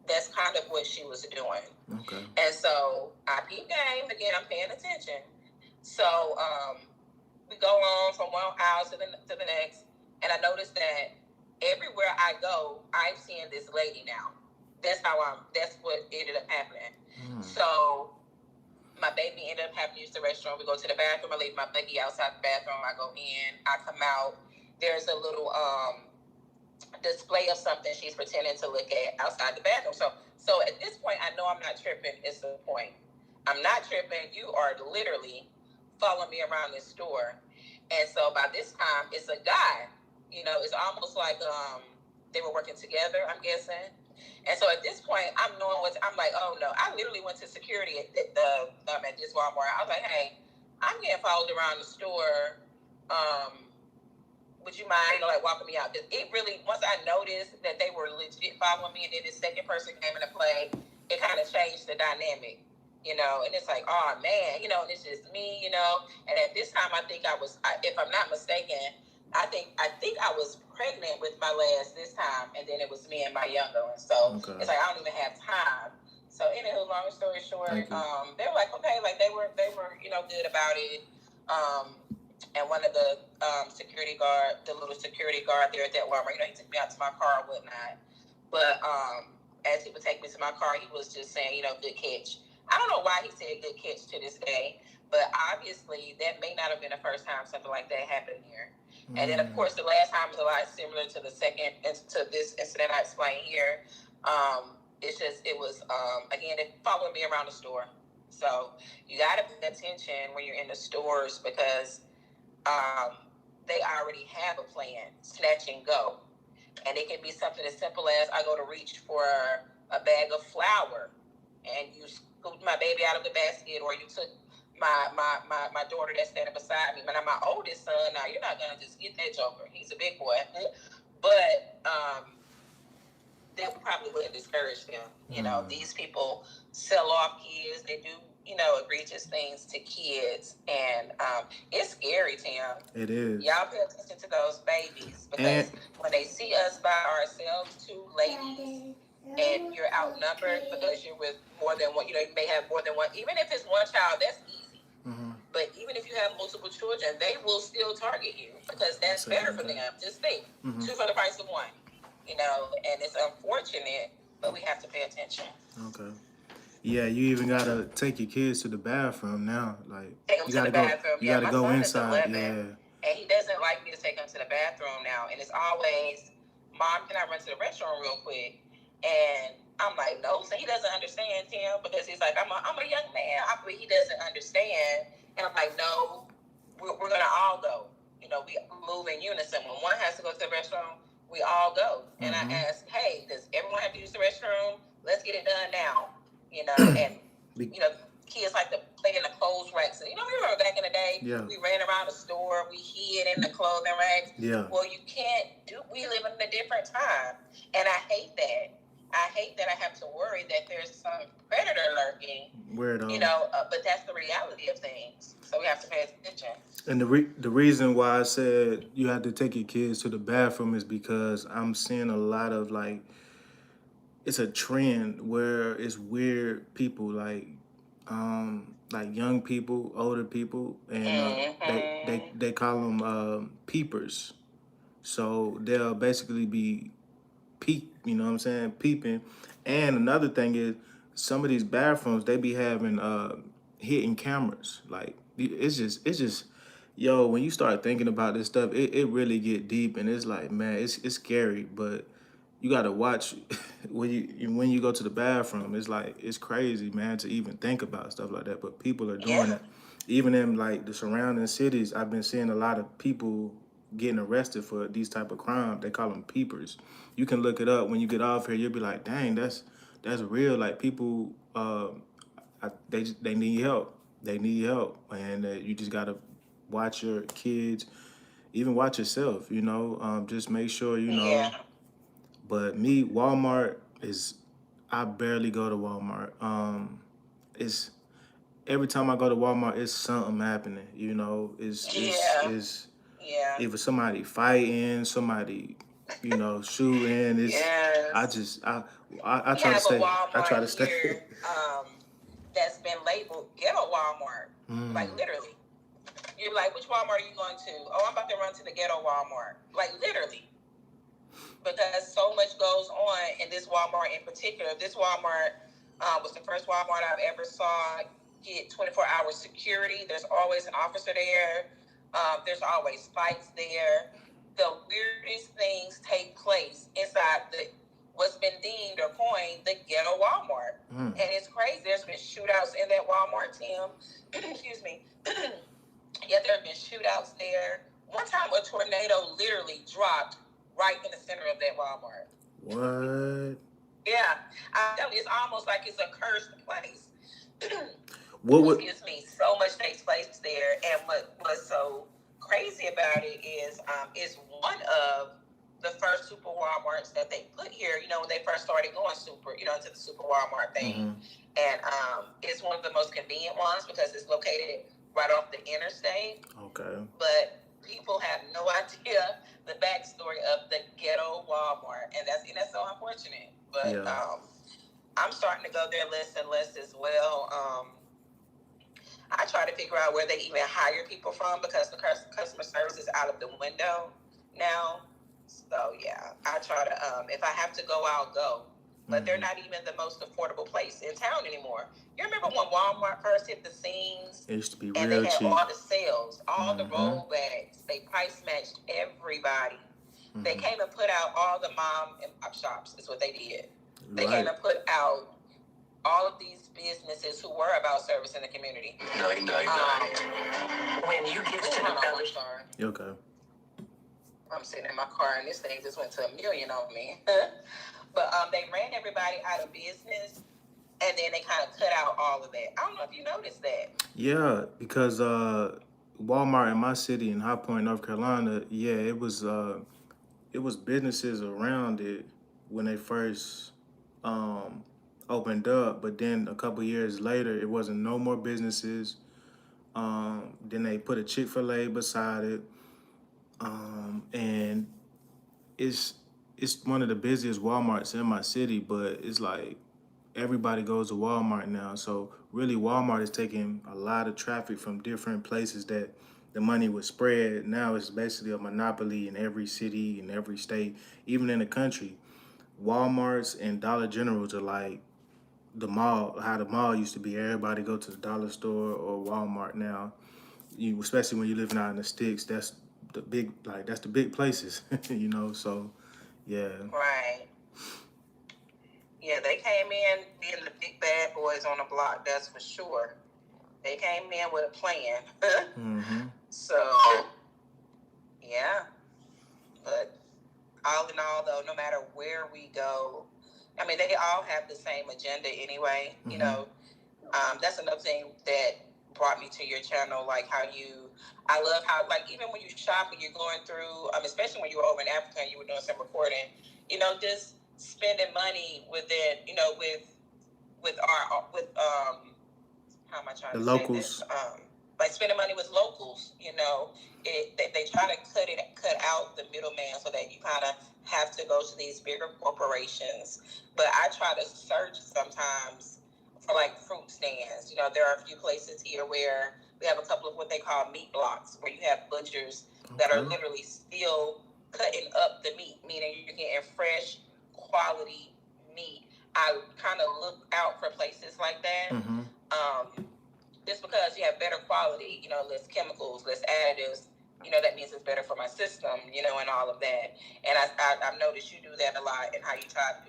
That's kind of what she was doing. Okay. And so I peep game. Again, I'm paying attention. So we go on from one aisle to the next, and I noticed that everywhere I go, I'm seeing this lady now. That's what ended up happening. So my baby ended up having to use the restroom. We go to the bathroom. I leave my buggy outside the bathroom. I go in. I come out. There's a little display of something she's pretending to look at outside the bathroom. So at this point, I know I'm not tripping. It's the point. I'm not tripping. You are literally following me around this store. And so by this time, it's a guy. It's almost like they were working together, I'm guessing. And so at this point, I'm like, oh no, I literally went to security at this Walmart. I was like, hey, I'm getting followed around the store. Would you mind, walking me out? Because it really, once I noticed that they were legit following me, and then the second person came into play, it kind of changed the dynamic, and it's like, oh man, and it's just me, and at this time, I think if I'm not mistaken, I think I was pregnant with my last this time, and then it was me and my younger one. So Okay. it's like I don't even have time. So anywho, long story short, they were like, okay, like they were good about it. And one of the the little security guard there at that Walmart, he took me out to my car and whatnot. But as he would take me to my car, he was just saying, good catch. I don't know why he said good catch to this day, but obviously that may not have been the first time something like that happened here. And then, of course, the last time was a lot similar to to this incident I explained here. It was, again, they followed me around the store. So you got to pay attention when you're in the stores because they already have a plan, snatch and go. And it can be something as simple as I go to reach for a bag of flour and you scooped my baby out of the basket, or you took my daughter that's standing beside me. But my oldest son, now you're not gonna just get that joker. He's a big boy. But that probably wouldn't discourage them. These people sell off kids, they do, egregious things to kids. And it's scary, Tim. It is. Y'all pay attention to those babies because when they see us by ourselves, two ladies, and you're outnumbered because you're with more than one, you may have more than one. Even if it's one child, that's easy. Mm-hmm. But even if you have multiple children, they will still target you because that's better for them. Just think, two for the price of one. And it's unfortunate, but we have to pay attention. Okay. Yeah, you even gotta take your kids to the bathroom now. Like take them to the bathroom. You gotta go inside. And he doesn't like me to take him to the bathroom now. And it's always, Mom, can I run to the restroom real quick? And I'm like, no. So he doesn't understand, Tim, because he's like, I'm a young man. He doesn't understand. And I'm like, no, we're gonna all go. We move in unison. When one has to go to the restroom, we all go. And I asked, hey, does everyone have to use the restroom? Let's get it done now. And kids like to play in the clothes racks. We remember back in the day, we ran around the store, we hid in the clothing racks. Yeah. Well, you can't we live in a different time. And I hate that. I hate that I have to worry that there's some predator lurking. Weirdo. But that's the reality of things. So we have to pay attention. And the reason why I said you have to take your kids to the bathroom is because I'm seeing a lot of it's a trend where it's weird people like young people, older people, and they call them peepers. So they'll basically be peeping. And another thing is some of these bathrooms, they be having hidden cameras. Like it's just yo, when you start thinking about this stuff, it really get deep, and it's like, man, it's scary, but you gotta watch when you go to the bathroom. It's like, it's crazy, man, to even think about stuff like that, but people are doing it. Even in the surrounding cities, I've been seeing a lot of people getting arrested for these type of crime. They call them peepers. You can look it up when you get off here. You'll be like, dang, that's real. Like people, they need help. They need help, and you just gotta watch your kids, even watch yourself. Just make sure Yeah. But me, Walmart I barely go to Walmart. It's every time I go to Walmart, it's something happening. It's either somebody fighting, somebody, shooting. I try to stay. I try to stay. Here, that's been labeled ghetto Walmart, like literally. You're like, which Walmart are you going to? Oh, I'm about to run to the ghetto Walmart, like literally, because so much goes on in this Walmart in particular. This Walmart was the first Walmart I've ever saw get 24-hour security. There's always an officer there. There's always fights there. The weirdest things take place inside what's been deemed or coined the ghetto Walmart. And it's crazy. There's been shootouts in that Walmart, Tim. Excuse me. Yeah, there have been shootouts there. One time a tornado literally dropped right in the center of that Walmart. What? Yeah. I'm telling you, it's almost like it's a cursed place. Excuse me. So much takes place there. And what's so crazy about it is it's one of the first super Walmarts that they put here, when they first started going into the super Walmart thing. And it's one of the most convenient ones because it's located right off the interstate. Okay. But people have no idea the backstory of the ghetto Walmart, and that's so unfortunate. But Yeah. I'm starting to go there less and less as well. I try to figure out where they even hire people from because the customer service is out of the window now. So yeah, I try to. If I have to go, I'll go. But they're not even the most affordable place in town anymore. You remember when Walmart first hit the scenes? It used to be And they real had cheap. all the sales, all the roll bags. They price matched everybody. They came and put out all the mom and pop shops. Is what they did. They came and put out all of these businesses who were about service in the community. 999. When you get to the dollar store. Okay. I'm sitting in my car and this thing just went to $1 million on me. But they ran everybody out of business, and then they kind of cut out all of that. I don't know if you noticed that. Yeah, because Walmart in my city in High Point, North Carolina, yeah, it was businesses around it when they first opened up, but then a couple years later, it wasn't no more businesses. Then they put a Chick-fil-A beside it, and it's one of the busiest Walmarts in my city, but it's like everybody goes to Walmart now. So really Walmart is taking a lot of traffic from different places that the money was spread. Now it's basically a monopoly in every city, in every state, even in the country. Walmarts and Dollar Generals are like the mall, how the mall used to be. Everybody go to the dollar store or Walmart now. You, especially when you're living out in the sticks, that's the big places, you know. So, yeah. Right. Yeah, they came in being the big bad boys on the block. That's for sure. They came in with a plan. So, yeah. But all in all, though, no matter where we go, I mean, they all have the same agenda anyway. You know, that's another thing that brought me to your channel, like how I love how, like, even when you shop and you're going through, especially when you were over in Africa and you were doing some recording, you know, just spending money within, you know, with how am I trying the to locals. say this? Like spending money with locals, you know, they try to cut out the middleman so that you kind of have to go to these bigger corporations. But I try to search sometimes for like fruit stands. You know, there are a few places here where we have a couple of what they call meat blocks, where you have butchers that are literally still cutting up the meat, meaning you're getting fresh, quality meat. I kind of look out for places like that. Just because you have better quality, you know, less chemicals, less additives, you know, that means it's better for my system, you know, and all of that. And I've noticed you do that a lot, and how you try to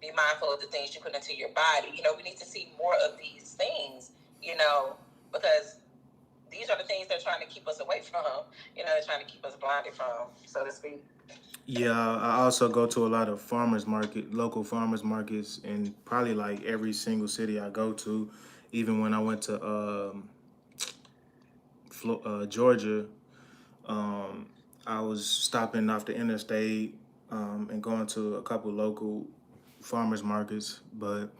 be mindful of the things you put into your body. You know, we need to see more of these things, you know, because these are the things they're trying to keep us away from. You know, they're trying to keep us blinded from, so to speak. Yeah, I also go to a lot of local farmers markets, in probably like every single city I go to. Even when I went to Georgia, I was stopping off the interstate and going to a couple local farmers markets. But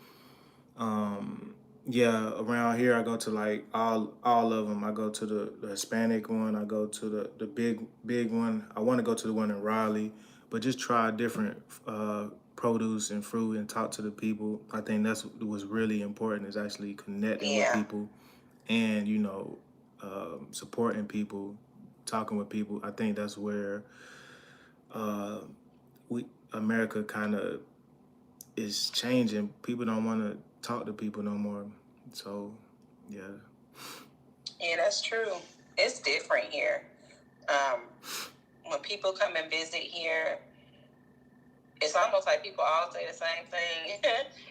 yeah, around here I go to like all of them. I go to the Hispanic one. I go to the big one. I want to go to the one in Raleigh, but just try different produce and fruit and talk to the people. I think that's what's really important, is actually connecting with people and, you know, supporting people, talking with people. I think that's where America kind of is changing. People don't want to talk to people no more. So, yeah. Yeah, that's true. It's different here. When people come and visit here, it's almost like people all say the same thing,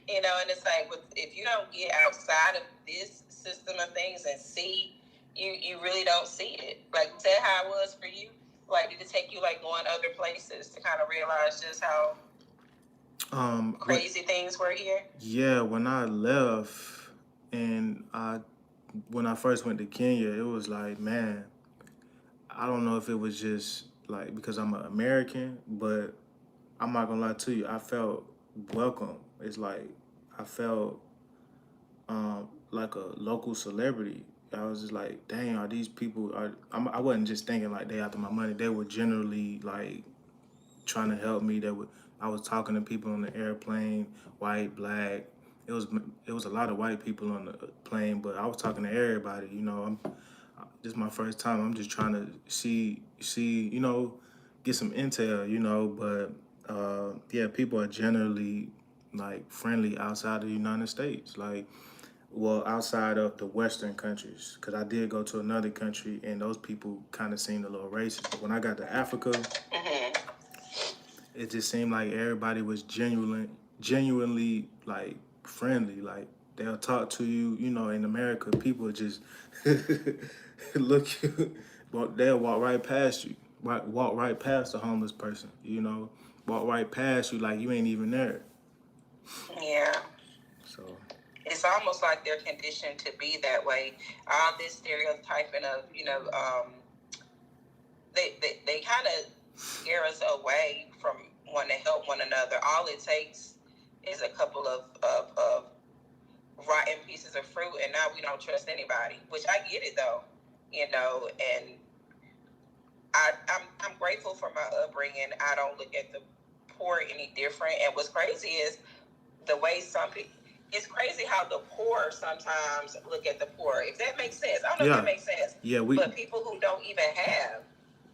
you know, and it's like, if you don't get outside of this system of things and see, you really don't see it. Like, is that how it was for you? Like, did it take you like going other places to kind of realize just how crazy things were here? Yeah, when I left and when I first went to Kenya, it was like, man, I don't know if it was just like because I'm an American, but I'm not gonna lie to you, I felt welcome. It's like I felt like a local celebrity. I was just like, dang, are these people? I wasn't just thinking like they after my money. They were generally like trying to help me. I was talking to people on the airplane, white, black. It was it was a lot of white people on the plane, but I was talking to everybody. You know, this is my first time. I'm just trying to see, get some intel. But yeah, people are generally like friendly outside of the United States. Like, well, outside of the Western countries, because I did go to another country and those people kind of seemed a little racist. But when I got to Africa, Mm-hmm. it just seemed like everybody was genuinely like friendly. Like they'll talk to you. In America, people just look you, but they'll walk right past you. Walk right past a homeless person. Walk right past you like you ain't even there. Yeah. So It's almost like they're conditioned to be that way. All this stereotyping of, they kind of scare us away from wanting to help one another. All it takes is a couple of rotten pieces of fruit, and now we don't trust anybody. Which I get it though, and I'm grateful for my upbringing. I don't look at the poor any different. And what's crazy is the way some people. It's crazy how the poor sometimes look at the poor. If that makes sense, I don't know if yeah, that makes sense. yeah, But people who don't even have,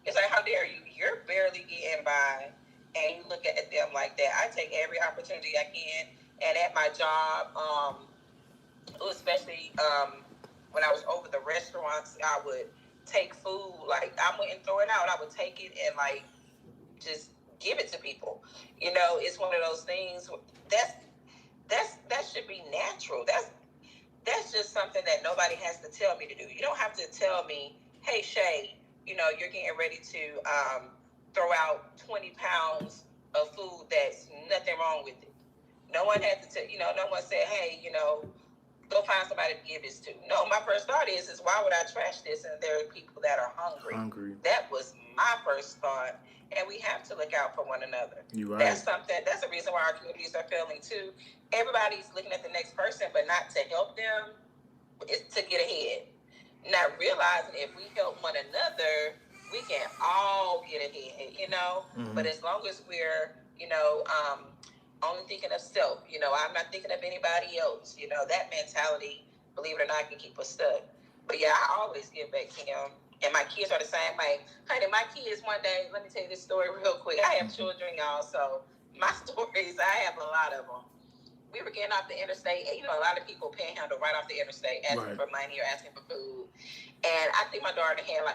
it's like, how dare you? You're barely getting by, and you look at them like that. I take every opportunity I can, and at my job, especially when I was over the restaurants, I would take food. Like, I wouldn't throw it out. I would take it and like just give it to people. It's one of those things that should be natural. That's just something that nobody has to tell me to do. You don't have to tell me, hey Shay, you're getting ready to throw out 20 pounds of food that's nothing wrong with it. No one had to tell, no one said, hey, go find somebody to give this to. No, my first thought is why would I trash this? And there are people that are hungry. That was my first thought. And we have to look out for one another. You're right. That's a reason why our communities are failing too. Everybody's looking at the next person, but not to help them. It's to get ahead. Not realizing if we help one another, we can all get ahead, Mm-hmm. But as long as we're, only thinking of self, I'm not thinking of anybody else, that mentality, believe it or not, can keep us stuck. But yeah, I always give back to him. And my kids are the same way. Honey, my kids one day, let me tell you this story real quick. I have children, y'all, so my stories, I have a lot of them. We were getting off the interstate, and a lot of people panhandle right off the interstate, asking for money or asking for food. And I think my daughter had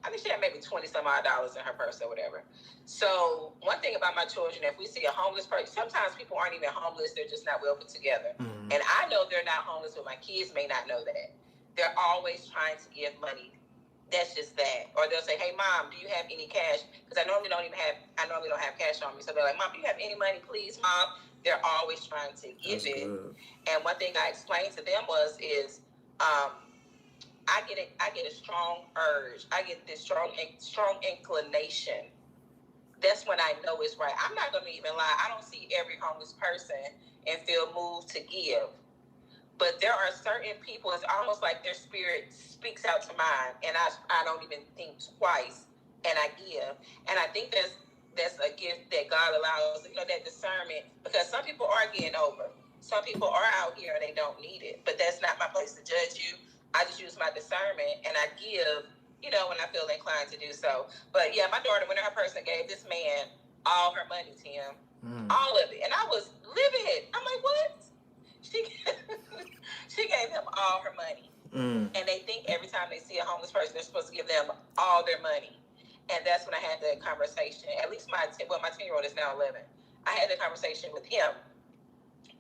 I think she had maybe 20 some odd dollars in her purse or whatever. So one thing about my children, if we see a homeless person, sometimes people aren't even homeless, they're just not well put together. Mm-hmm. And I know they're not homeless, but my kids may not know that. They're always trying to give money. That's just that. Or they'll say, hey mom, do you have any cash? Because I normally don't have cash on me. So they're like, mom, do you have any money, please, mom? They're always trying to give it. Good. And one thing I explained to them is I get a strong urge. I get this strong inclination. That's when I know it's right. I'm not gonna even lie. I don't see every homeless person and feel moved to give. But there are certain people, it's almost like their spirit speaks out to mine, and I don't even think twice, and I give. And I think that's a gift that God allows, that discernment, because some people are getting over. Some people are out here and they don't need it, but that's not my place to judge you. I just use my discernment and I give, when I feel inclined to do so. But yeah, my daughter went in her purse and gave this man all her money, Tim. All of it. And I was livid. I'm like, what? She gave him all her money. And they think every time they see a homeless person, they're supposed to give them all their money. And that's when I had the conversation. At least my 10-year-old is now 11. I had the conversation with him,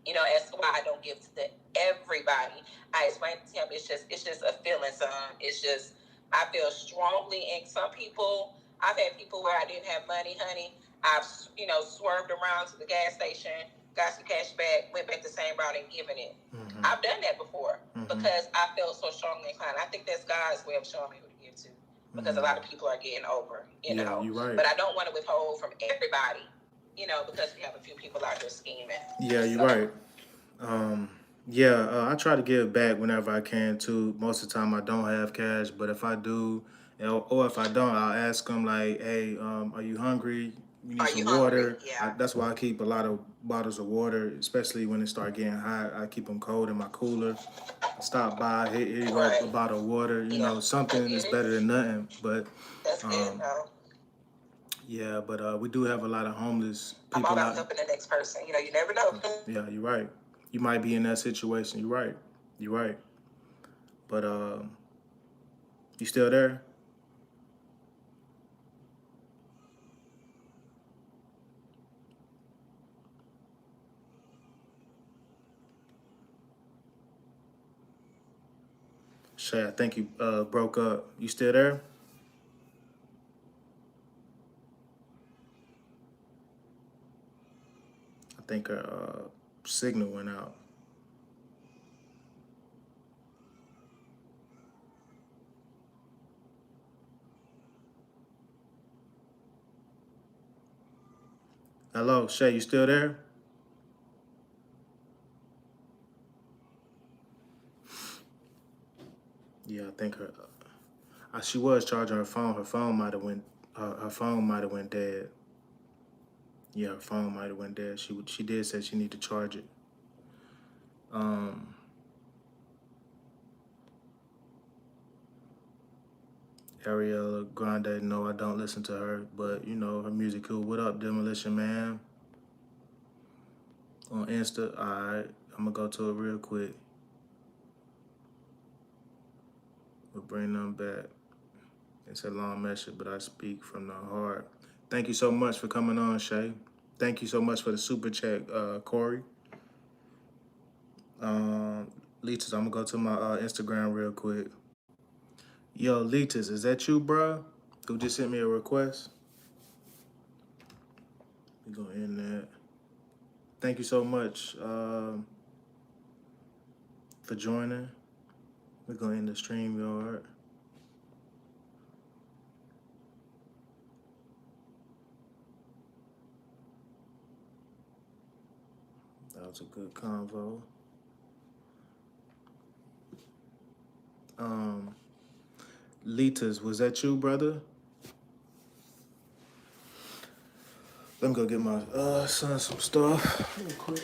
as to why I don't give to everybody. I explained to him it's just a feeling, son. It's just I feel strongly in some people. I've had people where I didn't have money, honey. I've swerved around to the gas station, got some cash back, went back the same route and given it. Mm-hmm. I've done that before because I felt so strongly inclined. I think that's God's way of showing me who to give to, because a lot of people are getting over, You're right. But I don't want to withhold from everybody, because we have a few people out there scheming. Yeah, you're right. Yeah, I try to give back whenever I can too. Most of the time I don't have cash, but if I do, or if I don't, I'll ask them like, "Hey, are you hungry? You need Are you some hungry? water." Yeah. That's why I keep a lot of bottles of water, especially when it start getting hot. I keep them cold in my cooler. Stop by, here you go, a Right. bottle of water. You Yeah. know, I something get is it. better than nothing. But That's good, um, though. yeah, but we do have a lot of homeless I'm all people about out. helping the next person. You know, you never know. Yeah, you're right. You might be in that situation. You're right. You're right. But you still there? Shay, I think you broke up. You still there? I think her signal went out. Hello, Shay, you still there? Yeah, I think her. She was charging her phone. Her phone might have went. Her phone might have went dead. Yeah, her phone might have went dead. She did say she need to charge it. Um, Ariana Grande. No, I don't listen to her, but you know her music cool. What up, Demolition Man? On Insta. All right, I'm gonna go to it real quick. We'll bring them back. It's a long message, but I speak from the heart. Thank you so much for coming on, Shay. Thank you so much for the super chat, Corey. Leeches, I'm gonna go to my Instagram real quick. Yo, Leeches, is that you, bro? Who just sent me a request? We gonna end that. Thank you so much for joining. We're gonna end the stream, yard. That was a good convo. Um, Leeches, was that you, brother? Let me go get my son some stuff real quick.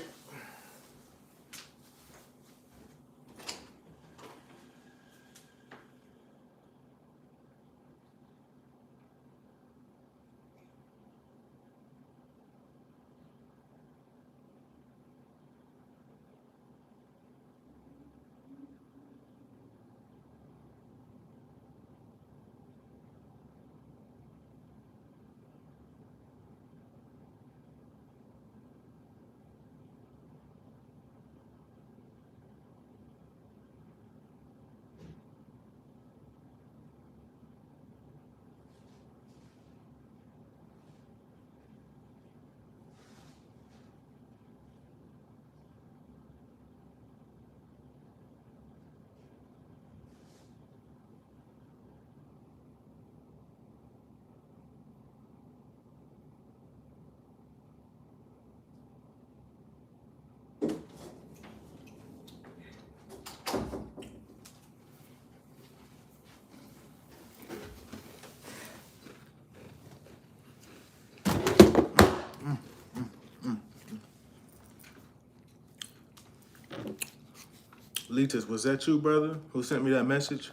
Leeches, was that you, brother, who sent me that message?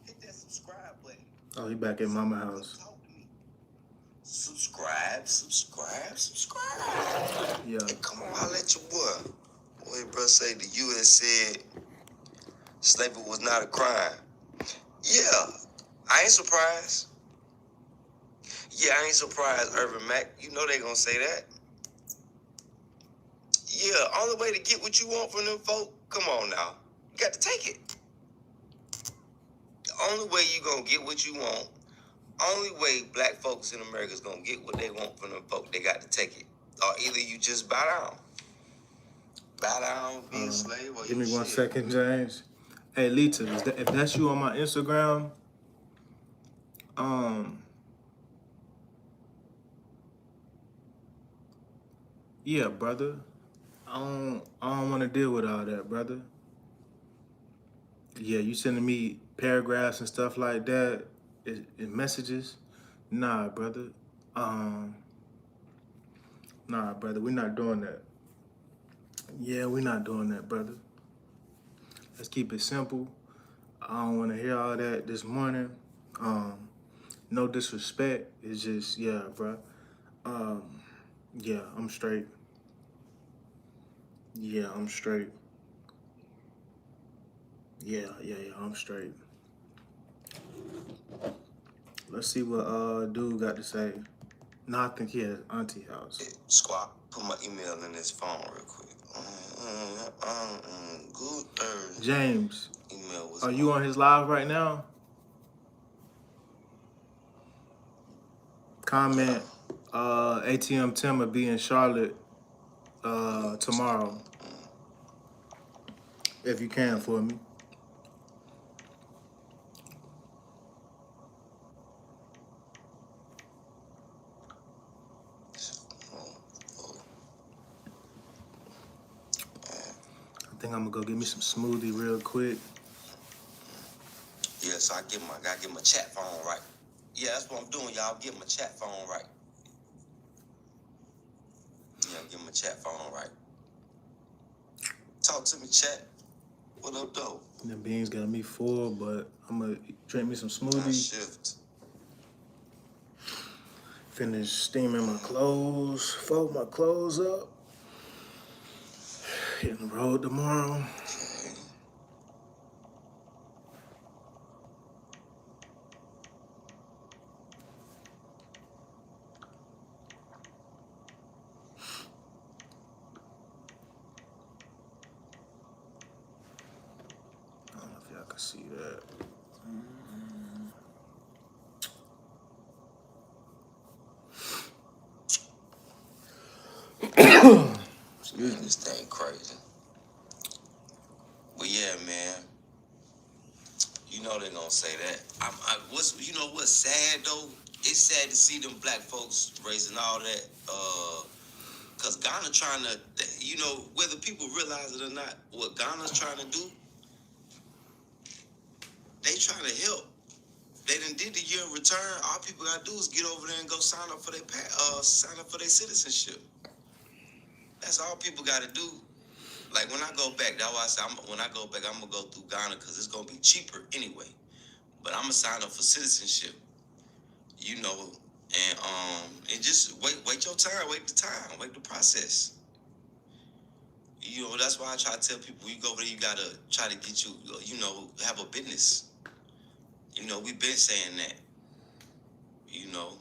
Hit that subscribe button. Oh, he back at mama house. Talk to me. Subscribe. Yeah. Hey, come on, I'll let your boy. Boy, bro, say the U.S. said slavery was not a crime. Yeah, I ain't surprised. Irvin Mack. You know they gonna say that. Yeah, only way to get what you want from them folk, come on now. You got to take it. The only way you gonna get what you want Only way black folks in America is gonna get what they want from them folk, they got to take it. Or either you just bow down. Bow down, be a slave, or Give me you 1 shit. second, James. Hey, Lita, if that's you on my Instagram, yeah, brother. I don't want to deal with all that, brother. Yeah, you sending me paragraphs and stuff like that in messages? Nah, brother. Nah, brother, we're not doing that. Yeah, we're not doing that, brother. Let's keep it simple. I don't want to hear all that this morning. No disrespect. It's just, yeah, bro. Yeah, I'm straight. Yeah, I'm straight. Yeah, I'm straight. Let's see what dude got to say. No, I think he has auntie house. Squad, put my email in this phone real quick. Good Thursday. James, Email was are you on his live right now? Comment, ATM Tim will be in Charlotte tomorrow. If you can for me. I think I'm gonna go get me some smoothie real quick. Yeah, so gotta get my chat phone right. Yeah, that's what I'm doing, y'all. Get my chat phone right. Yeah, get my chat phone right. Talk to me, chat. What up, though? The beans got me full, but I'm gonna drink me some Nice smoothie. shift. Finish steaming my clothes, fold my clothes up. Hitting the road tomorrow. Okay. I don't know if y'all can see that. Man, this thing crazy. But yeah, man. You know they gonna say that. You know what's sad though? It's sad to see them black folks raising all that. Cause Ghana trying to, you know, whether people realize it or not, what Ghana's trying to do, they trying to help. They done did the year in return. All people gotta do is get over there and go sign up for their citizenship. That's all people gotta do. Like when I go back, that's why I say when I go back, I'm gonna go through Ghana because it's gonna be cheaper anyway. But I'm gonna sign up for citizenship. You know, and just wait your time, wait the process. You know, that's why I try to tell people, you go over there, you gotta try to get you know, have a business. You know, we've been saying that. You know,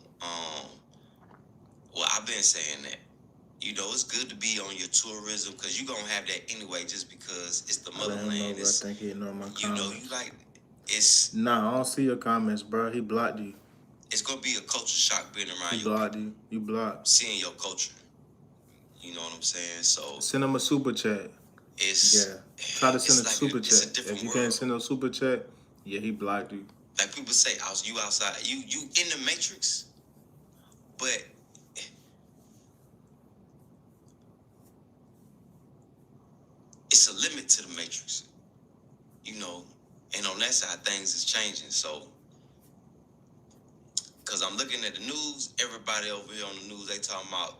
well, I've been saying that. You know, it's good to be on your tourism because you're going to have that anyway just because it's the motherland. I think he know my comments. You know, you like, it's... Nah, I don't see your comments, bro. He blocked you. It's going to be a culture shock being around you. He blocked you. You blocked. Seeing your culture. You know what I'm saying? So... Send him a super chat. It's... Yeah. Try to send a like super it's chat. A different if you world. can't send a super chat, yeah, he blocked you. Like people say, you outside. You in the Matrix, but... It's a limit to the Matrix, you know, and on that side, things is changing. So, because I'm looking at the news, everybody over here on the news, they talking about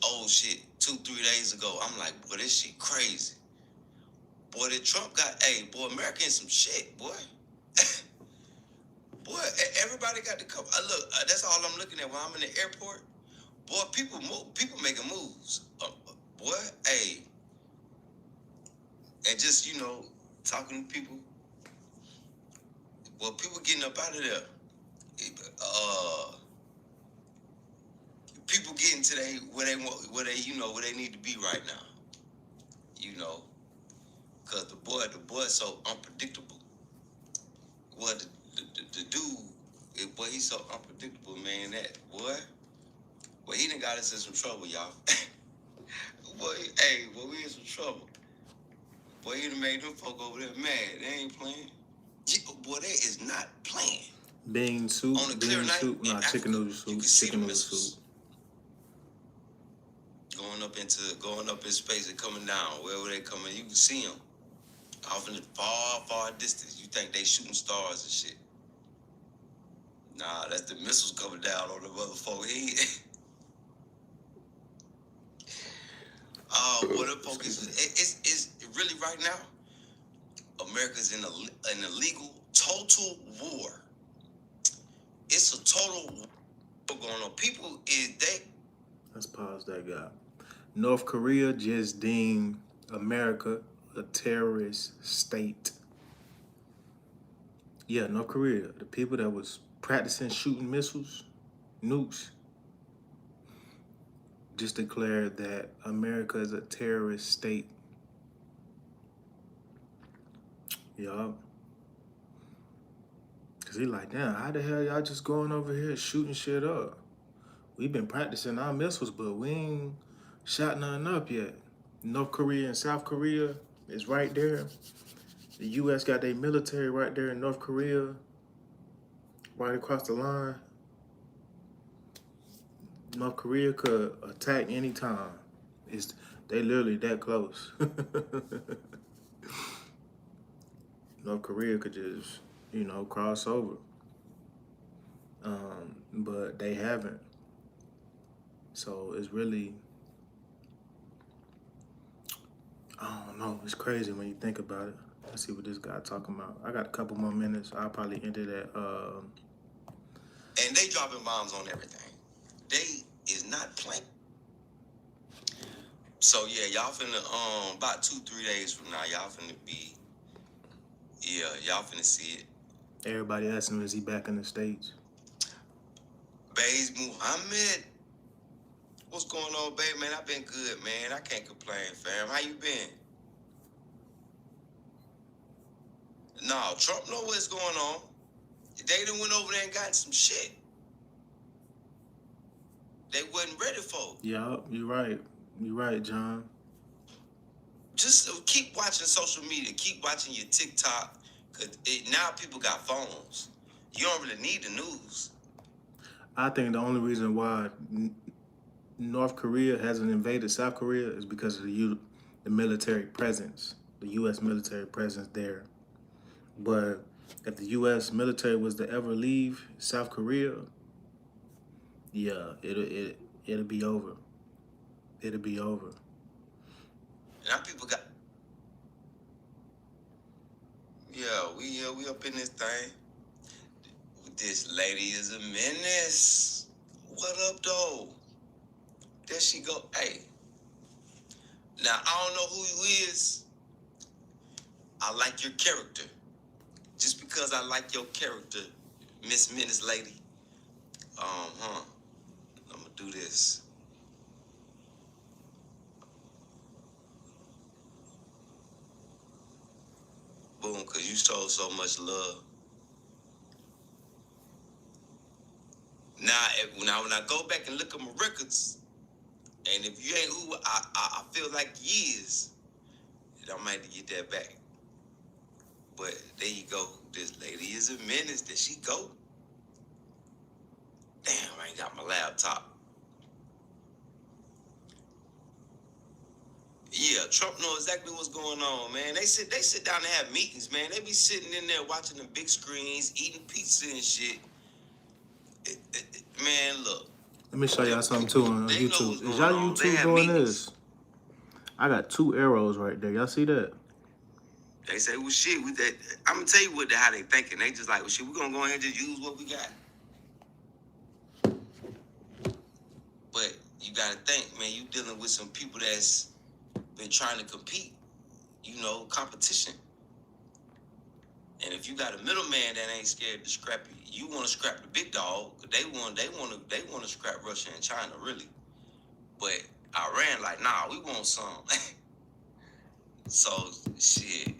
old shit 2-3 days ago. I'm like, boy, this shit crazy. Boy, that Trump got, boy, America in some shit, boy. Boy, everybody got to come. Look, that's all I'm looking at when I'm in the airport. Boy, people making moves. Boy, and just, you know, talking to people. Well, people getting up out of there. People getting to where they need to be right now. You know, cause the boy's so unpredictable. Well, the dude Boy, he's so unpredictable, man. That boy, well, he done got us in some trouble, y'all. Boy, hey, boy, we in some trouble. Boy, he done made them folk over there mad. They ain't playing. Boy, they is not playing. Bean soup, On a clear bean night soup, in nah, chicken Africa, noodle you soup, can see chicken the noodle missiles soup. going up in space and coming down. Wherever they coming, you can see them. Off in the far, far distance. You think they shooting stars and shit. Nah, that's the missiles coming down on the motherfucker. What the fuck is it's really right now, America's in an illegal, total war. It's a total war going on. People Let's pause that guy. North Korea just deemed America a terrorist state. Yeah, North Korea, the people that was practicing shooting missiles, nukes, just declared that America is a terrorist state. Yup. Cause he like, damn, how the hell y'all just going over here shooting shit up? We've been practicing our missiles, but we ain't shot nothing up yet. North Korea and South Korea is right there. The U.S. got their military right there in North Korea, right across the line. North Korea could attack anytime. They literally that close. North Korea could just, cross over. But they haven't. So it's really, I don't know. It's crazy when you think about it. Let's see what this guy talking about. I got a couple more minutes. I'll probably end it at. and they dropping bombs on everything. They is not playing. So yeah, y'all finna about 2-3 days from now, y'all finna be y'all finna see it. Everybody asking him, is he back in the States? Bays Muhammad. What's going on, babe? Man, I've been good, man. I can't complain, fam. How you been? No, Trump know what's going on. They done went over there and got some shit they wasn't ready for. Yup, you're right. You're right, John. Just keep watching social media. Keep watching your TikTok. Because now people got phones. You don't really need the news. I think the only reason why North Korea hasn't invaded South Korea is because of the military presence, the U.S. military presence there. But if the U.S. military was to ever leave South Korea, yeah, it'll be over. It'll be over. Now people got we up in this thing. This lady is a menace. What up, though? There she go. Hey. Now I don't know who you is. I like your character. Just because I like your character, Miss Menace lady. I'm gonna do this. Boom, cause you showed so much love. Now, when I go back and look at my records, and if you ain't who I feel like you is, I might have to get that back. But there you go. This lady is a menace. There she go. Damn, I ain't got my laptop. Yeah, Trump know exactly what's going on, man. They sit down and have meetings, man. They be sitting in there watching the big screens, eating pizza and shit. Man, look. Let me show y'all something too on They know YouTube. what's Is going y'all on. They YouTube have doing meetings. this? I got 2 arrows right there. Y'all see that? They say, well, shit, I'm going to tell you how they thinking. They just like, well, shit, we're going to go ahead and just use what we got. But you got to think, man, you dealing with some people that's been trying to compete, competition. And if you got a middleman that ain't scared to scrap you want to scrap the big dog. They want to scrap Russia and China, really. But Iran, like, nah, we want some. So, shit.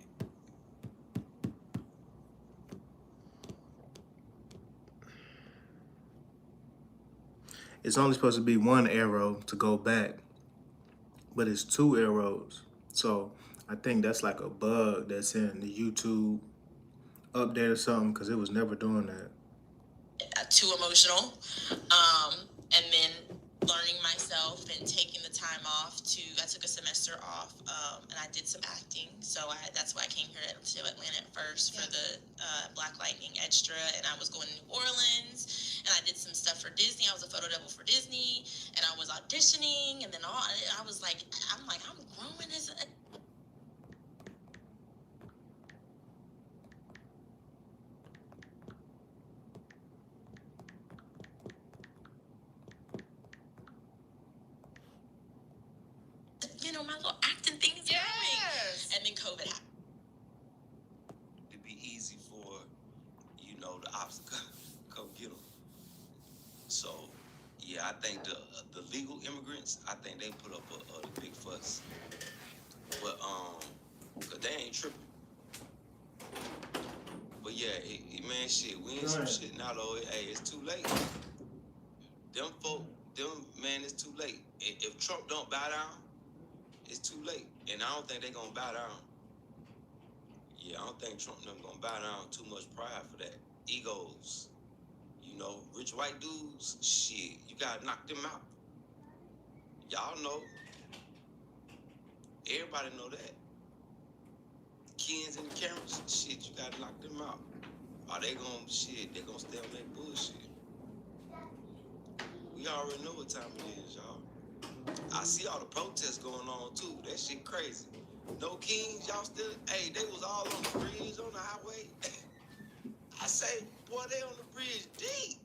it's only supposed to be one arrow to go back, but it's two arrows. So I think that's like a bug that's in the YouTube update or something, because it was never doing that. Too emotional, and then learning myself and taking the time off I took a semester off, and I did some acting, so that's why I came here to Atlanta at first for the Black Lightning Extra, and I was going to New Orleans, and I did some stuff for Disney. I was a photo double for Disney, and I was auditioning, and then I was like, I'm growing as a my little acting thing is growing. And then COVID happened. It'd be easy for, the ops to come get them. So, yeah, I think the legal immigrants, I think they put up a big fuss. But, cause they ain't tripping. But yeah, man, shit, we in some shit now though. Hey, it's too late. Man, it's too late. If Trump don't bow down, it's too late. And I don't think they gonna bow down. Yeah, I don't think Trump them gonna bow down. Too much pride for that. Egos. Rich white dudes, shit, you gotta knock them out. Y'all know. Everybody know that. Kids and the cameras, shit, you gotta knock them out. Are they gonna stay on that bullshit. We already know what time it is, y'all. I see all the protests going on too. That shit crazy. No kings, y'all still, hey, they was all on the bridge, on the highway. I say, boy, they on the bridge deep.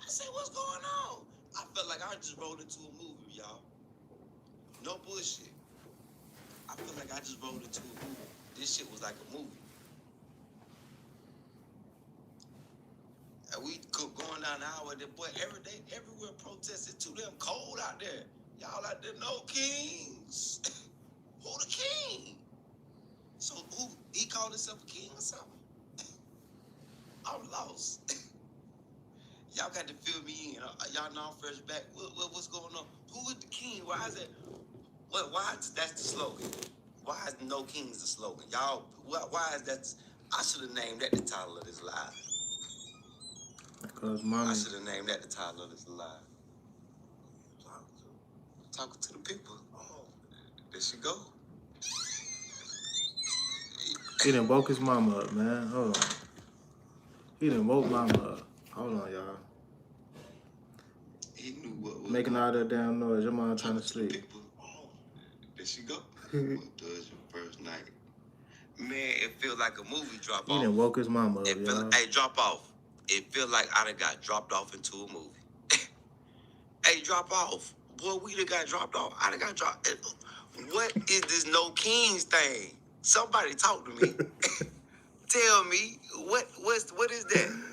I say, what's going on? I felt like I just rolled into a movie, y'all. No bullshit. I feel like I just rolled into a movie. This shit was like a movie. And we going down the highway, boy, every day, everywhere protesting. Too damn cold out there. Y'all out there, no kings. Who the king? So who, he called himself a king or something? I'm lost. Y'all got to fill me in. Y'all know I'm fresh back. What's going on? Who is the king? Why is that? Why is that's the slogan? Why is no kings the slogan? Y'all, why is that? I should have named that the title of this live. Because mommy. I should have named that the title of this live. Talking to the people. Oh, there she go. He done woke his mama up, man. Hold on. He done woke mama up. Hold on, y'all. He knew what was making all that damn noise. Your mom trying to sleep. Oh, there she go. What does your first night? Man, it feel like a movie drop He off. done woke his mama up, y'all. Hey, drop off. It feel like I done got dropped off into a movie. Hey, drop off. Boy, we done got dropped off. I done got dropped. What is this no kings thing? Somebody talk to me. Tell me, what is that?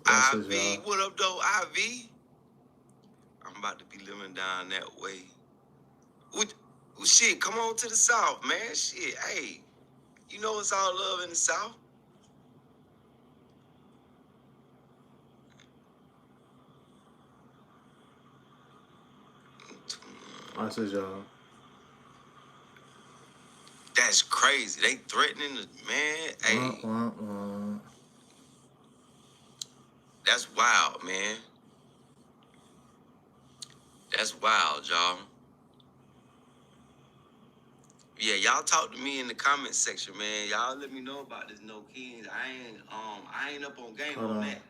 Ivy, what up though, Ivy? I'm about to be living down that way. Shit, come on to the South, man. Shit, hey, you know it's all love in the South. I said, y'all. That's crazy. They threatening the man. Hey, that's wild, man. That's wild, y'all. Yeah, y'all talk to me in the comment section, man. Y'all let me know about this no kings. I ain't up on game on that.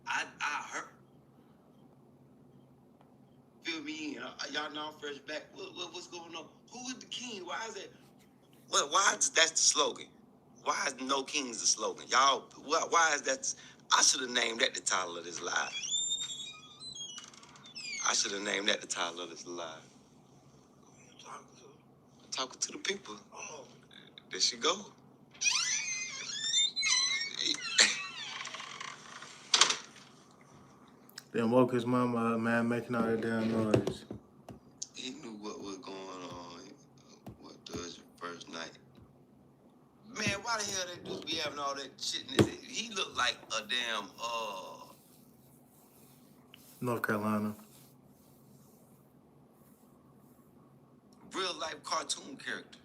I heard. Fill me in. Y'all know I'm fresh back. What's going on? Who is the king? Why is it? Why is that's the slogan? Why is no kings the slogan? Y'all, why is that? I should have named that the title of this live. I should have named that the title of this live. Talking to the people. Oh, there she go. Then woke his mama up, man, making all that damn noise. He knew what was going on. What does your first night? Man, why the hell that dude be having all that shit in his head? He looked like a damn North Carolina. real life cartoon character,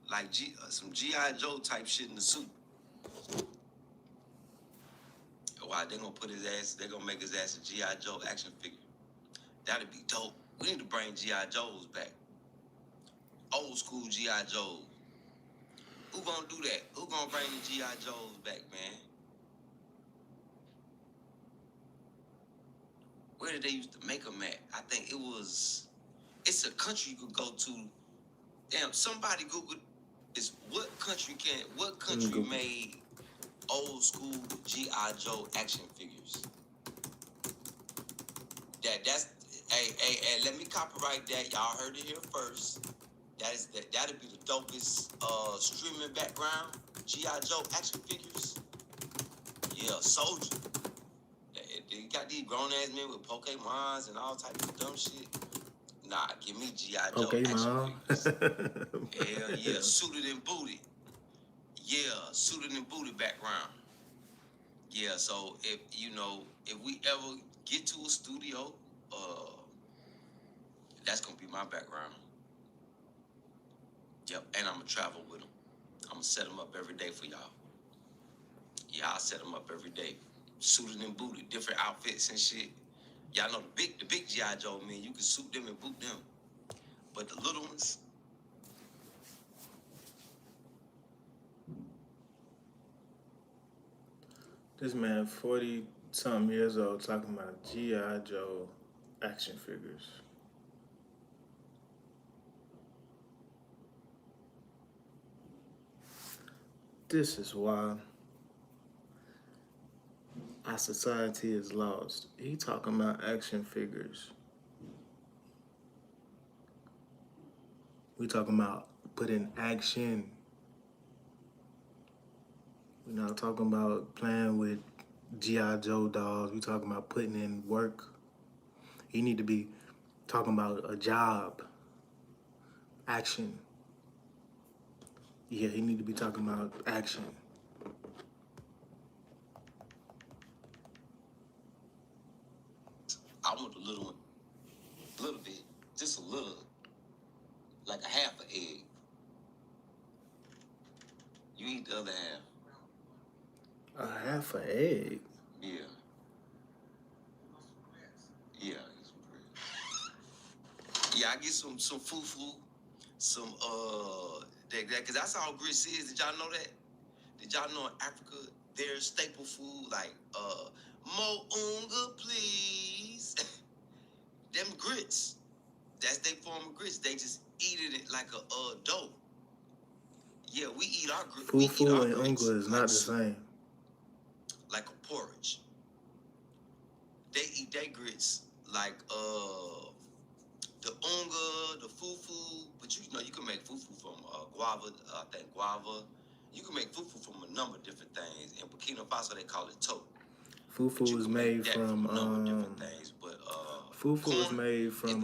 like some GI Joe type shit in the suit. Why they gonna put his ass? They gonna make his ass a GI Joe action figure. That'd be dope. We need to bring GI Joes back. Old school GI Joes. Who gonna do that? Who gonna bring the GI Joes back, man? Where did they used to make them at? I think it was. It's a country you could go to. Damn, somebody Google. What country Google. made old school GI Joe action figures? That's hey, let me copyright that. Y'all heard it here first. That'd be the dopest streaming background. GI Joe action figures. Yeah, soldier. They got these grown ass men with Pokemons and all types of dumb shit. Nah, give me GI Joe Pokemon. action figures. Hell yeah, suited and booted. Yeah, suited and booted background. Yeah, so if we ever get to a studio, that's gonna be my background. Yep, and I'm gonna travel with them. I'm gonna set them up every day for y'all. Yeah, I'll set them up every day. Suited and booted, different outfits and shit. Y'all know the big G.I. Joe men, you can suit them and boot them. But the little ones, This man, 40-something years old, talking about G.I. Joe action figures. This is why our society is lost. He talking about action figures. We talking about putting action. We're not talking about playing with G.I. Joe dolls. We talking about putting in work. You need to be talking about a job. Action. Yeah, he need to be talking about action. I want the little one. A little bit. Just a little. Like a half an egg. You eat the other half. A half an egg? Yeah. Yeah, I get some bread. Yeah, I get some fufu, some cause that's all grits is. Did y'all know that? Did y'all know in Africa there's staple food like mo unga please? Them grits. That's their form of grits. They just eat it like a dough. Yeah, we eat our grits. Fufu and unga is not the same. Like a porridge. They eat their grits like the unga, the fufu, but you know you can make fufu from guava. I think guava. You can make fufu from a number of different things. In Burkina Faso, they call it tote. Fufu is made from a number of different things, but fufu corn is made from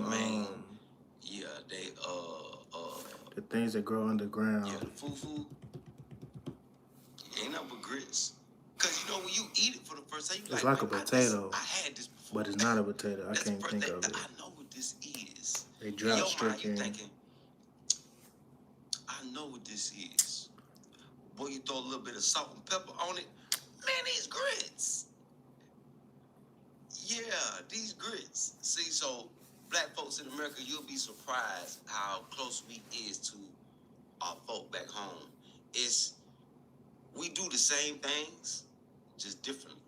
yeah, they the things that grow underground. yeah, the fufu ain't nothing but grits. Cause you know when you eat it for the first time, you It's like a potato, I had this before. but it's not a potato. I can't think of it. I know what this is. They drought You stricken. thinking, I know what this is. Boy, you throw a little bit of salt and pepper on it. Man, these grits. Yeah, these grits. See, so black folks in America, you'll be surprised how close we is to our folk back home. We do the same things, just differently.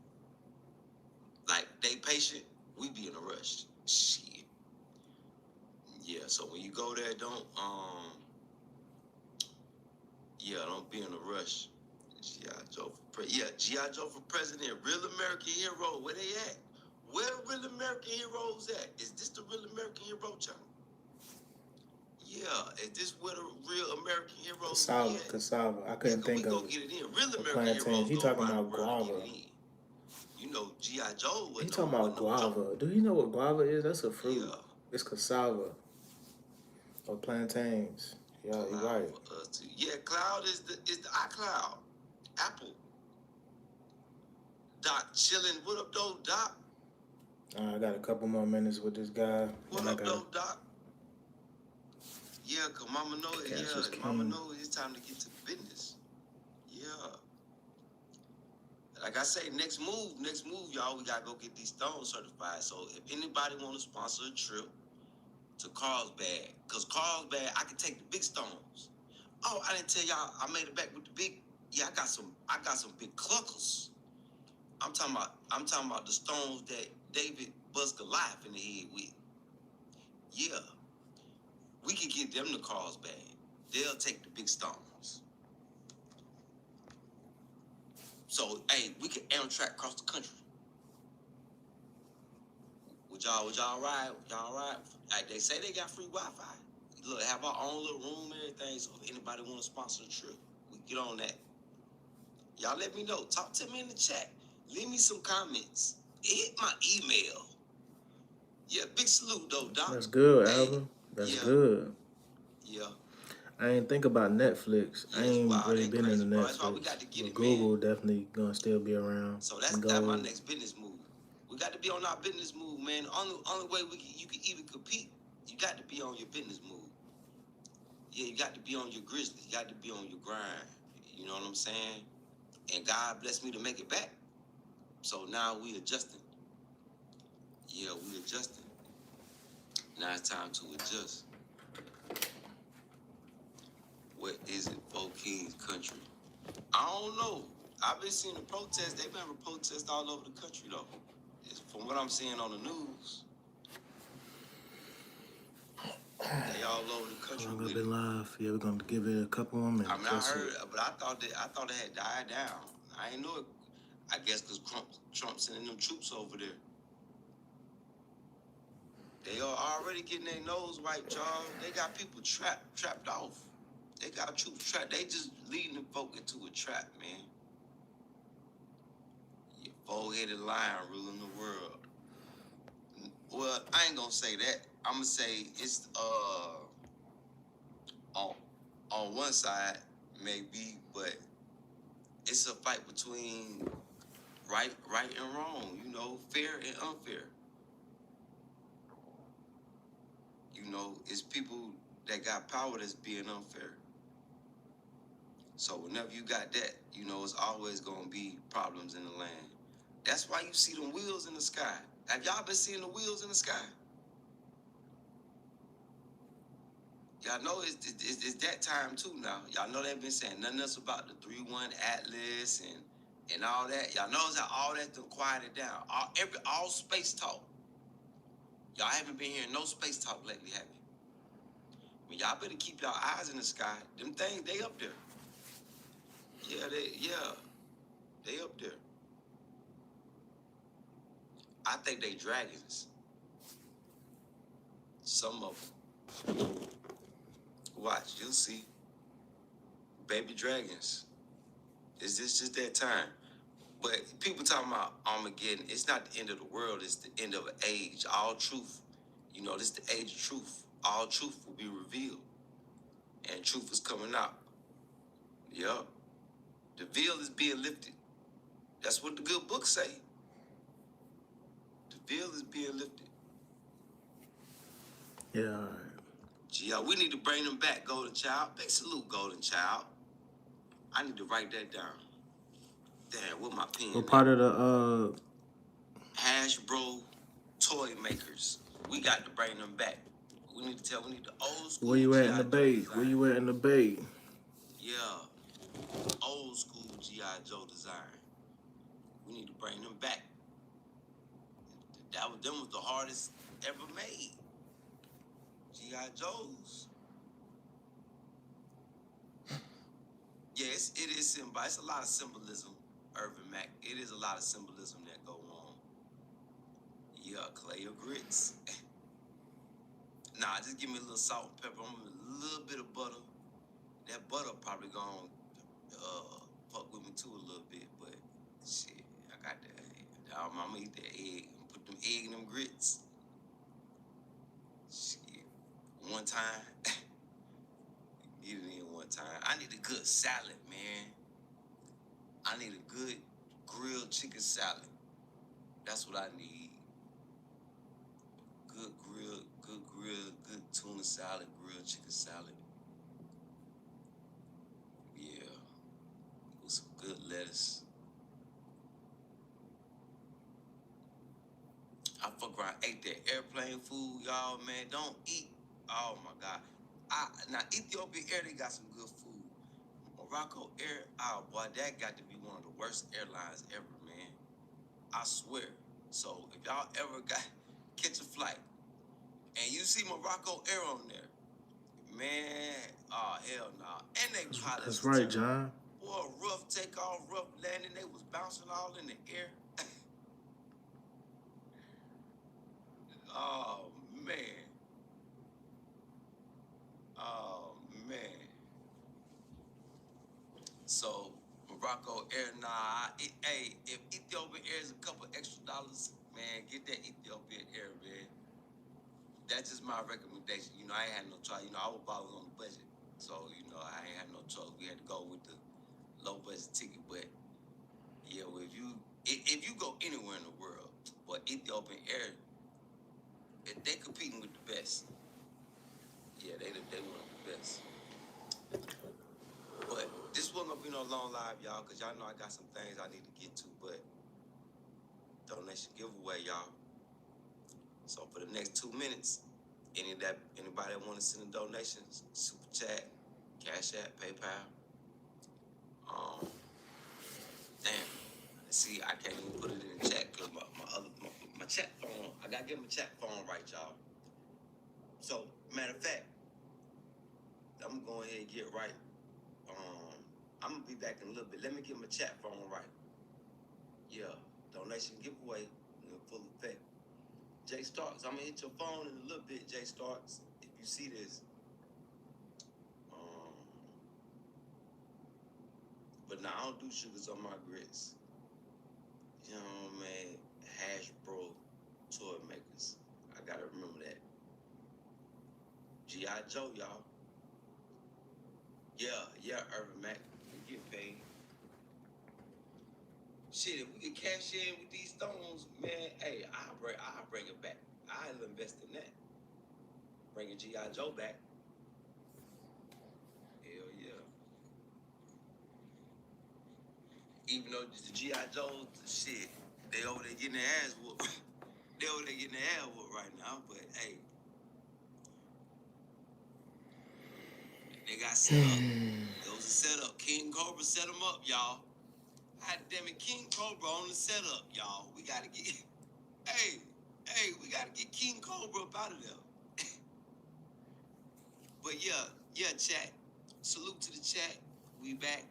Like, they patient, we be in a rush. Shit. Yeah, so when you go there, don't be in a rush. G.I. Joe for president, real American hero, where they at? Where real American heroes at? Is this the real American hero channel? Yeah, is this where the real American heroes at? Cassava. I couldn't think of it. Get it in. Real American plantain. heroes He go talking around about the world, guava. get it in. You know, G.I. Joe was He talking about guava. Do you know what guava is? That's a fruit. Yeah. It's cassava or plantains. Yeah, you're right. Yeah, cloud is the iCloud. Apple. Doc chilling. What up, though, Doc? I got a couple more minutes with this guy. What and I up, gotta though, Doc? Yeah, cause Mama know it. Cancer's Yeah, Mama coming. know it's time to get to business. Yeah. Like I say, next move, y'all. We gotta go get these stones certified. So if anybody want to sponsor a trip to Carlsbad, cause Carlsbad, I can take the big stones. Oh, I didn't tell y'all. I made it back with the big. Yeah, I got some big cluckers. I'm talking about the stones that David buzzed Goliath in the head with. Yeah, we can get them to Carlsbad. They'll take the big stones. So, hey, we can Amtrak across the country. Would y'all ride? Y'all ride? Like they say they got free Wi-Fi. Look, have our own little room and everything. So if anybody want to sponsor the trip, we get on that. Y'all let me know. Talk to me in the chat. Leave me some comments. Hit my email. Yeah, big salute though, Doc. That's good, Hey, Alvin. That's yeah. good. Yeah. I ain't think about Netflix. Yeah, I it's ain't wild. really Ain't been crazy, into bro. That's why we Netflix. got to get But it, Google man. definitely gonna still be around. So that's Go. my next business move. We got to be on our business move, man. Only way you can even compete, you got to be on your business move. Yeah, you got to be on your grizzly. You got to be on your grind. You know what I'm saying? And God blessed me to make it back. So now we adjusting. Yeah, we adjusting. Now it's time to adjust. What is it, Four Kings country? I don't know. I've been seeing the protests. They've been having protests all over the country, though. From what I'm seeing on the news, they all over the How country long with I've it. been live? Yeah, we're gonna give it a couple more minutes. I mean, I That's heard, it. but I thought it had died down. I ain't know it. I guess because Trump sending them troops over there. They are already getting their nose wiped, y'all. They got people trapped off. They got troops trapped. They just leading the folk into a trap, man. Your four-headed lion ruling the world. Well, I ain't gonna say that. I'm gonna say it's on one side maybe, but it's a fight between right and wrong. You know, fair and unfair. You know, it's people that got power that's being unfair. So whenever you got that, you know, it's always gonna be problems in the land. That's why you see them wheels in the sky. Have y'all been seeing the wheels in the sky? Y'all know it's that time too now. Y'all know they've been saying nothing else about the 3-1 Atlas and all that. Y'all know that all that's done quieted down. All space talk. Y'all haven't been hearing no space talk lately, have you? I mean, y'all better keep y'all eyes in the sky. Them things, they up there. Yeah, they up there. I think they dragons. Some of them. Watch, you'll see. Baby dragons. Is this just that time? But people talking about Armageddon, it's not the end of the world, it's the end of an age. All truth, you know, this is the age of truth. All truth will be revealed. And truth is coming out. Yup. The veil is being lifted. That's what the good books say. The veil is being lifted. Yeah, all right. Gee, we need to bring them back, Golden Child. Big salute, Golden Child. I need to write that down. Damn, what my pen? What part of the Hasbro toy makers. We got to bring them back. We need the old school. where you at in the G.I. Joe bay? design. Where you at in the bay? Yeah, old school G.I. Joe design. We need to bring them back. Them was the hardest ever made. G.I. Joes. Yes, it is symbol. It's a lot of symbolism, Irvin Mack. It is a lot of symbolism that go on. Yeah, clay or grits. Nah, just give me a little salt and pepper. I'm a little bit of butter. That butter probably gonna fuck with me too a little bit, but shit, I got that. I'm gonna eat that egg and put them egg in them grits. Shit, one time, get it in one time. I need a good salad, man. good grilled chicken salad. That's what I need. Good grilled, good tuna salad, grilled chicken salad. Yeah, with some good lettuce. I fuck around, ate that airplane food, y'all, man. Don't eat. Oh my God. Now Ethiopian Air, they got some good food. Morocco Air, oh boy, that got to be one of the worst airlines ever, man. I swear. So if y'all ever catch a flight and you see Morocco Air on there, man, oh hell no. And they pilots That's is right, terrible. John. Boy, rough takeoff, rough landing, they was bouncing all in the air. Oh man. Oh man. So Morocco Air, hey, if Ethiopian Air is a couple extra dollars, man, get that Ethiopian Air, man. That's just my recommendation. You know, I ain't had no choice. You know, I was balling on the budget, so you know, I ain't had no choice. We had to go with the low budget ticket. But yeah, well, if you go anywhere in the world, but Ethiopian Air, if they competing with the best. Yeah, they one of the best. But this wasn't gonna be no long live, y'all, cause y'all know I got some things I need to get to. But donation giveaway, y'all. So for the next 2 minutes, anybody that want to send a donation, super chat, Cash App, PayPal. Damn. See, I can't even put it in the chat because my chat phone. I gotta get my chat phone right, y'all. So matter of fact, I'm gonna go ahead and get right. I'm gonna be back in a little bit. Let me get my chat phone right. Yeah, donation giveaway in full effect. Jay Starks, I'm gonna hit your phone in a little bit, Jay Starks. If you see this. But now I don't do sugars on my grits. You know, man, Hasbro toy makers. I gotta remember that. G.I. Joe, y'all. Yeah, Urban Mac. We get paid. Shit, if we can cash in with these stones, man, hey, I'll bring it back. I'll invest in that. Bringing G.I. Joe back. Hell yeah. Even though the G.I. Joes, shit, they over there getting their ass whooped. They over there getting their ass whooped right now, but hey. They got set up. It was a setup. King Cobra set them up, y'all. God damn it, King Cobra on the setup, y'all. We gotta get, hey, we gotta get King Cobra up out of there. But yeah, chat. Salute to the chat. We back.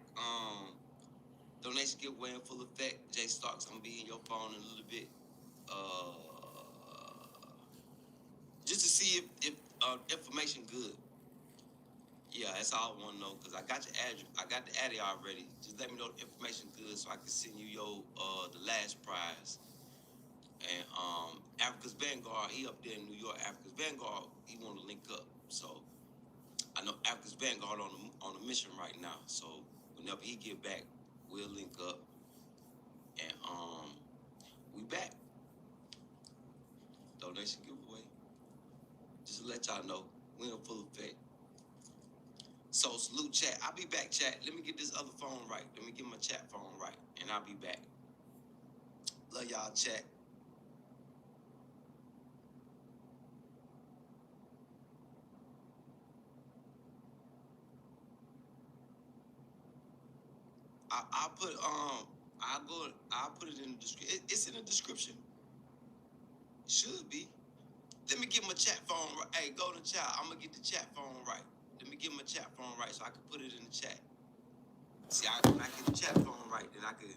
Donation giveaway in full effect. Jay Starks, I'm gonna be in your phone in a little bit. Just to see if information good. Yeah, that's all I want to know, because I got your address. I got the addy already. Just let me know the information good so I can send you your the last prize. And Africa's Vanguard, he up there in New York. Africa's Vanguard, he want to link up. So I know Africa's Vanguard on a mission right now. So whenever he get back, we'll link up. And we back. Donation giveaway. Just to let y'all know, we in full effect. So salute chat. I'll be back, chat. Let me get this other phone right. Let me get my chat phone right, and I'll be back. Love y'all, chat. I'll put it in the description. It's in the description. It should be. Let me get my chat phone right. Hey, go to chat. I'm gonna get the chat phone right. Let me get my chat phone right so I can put it in the chat. See, when I get the chat phone right, then I could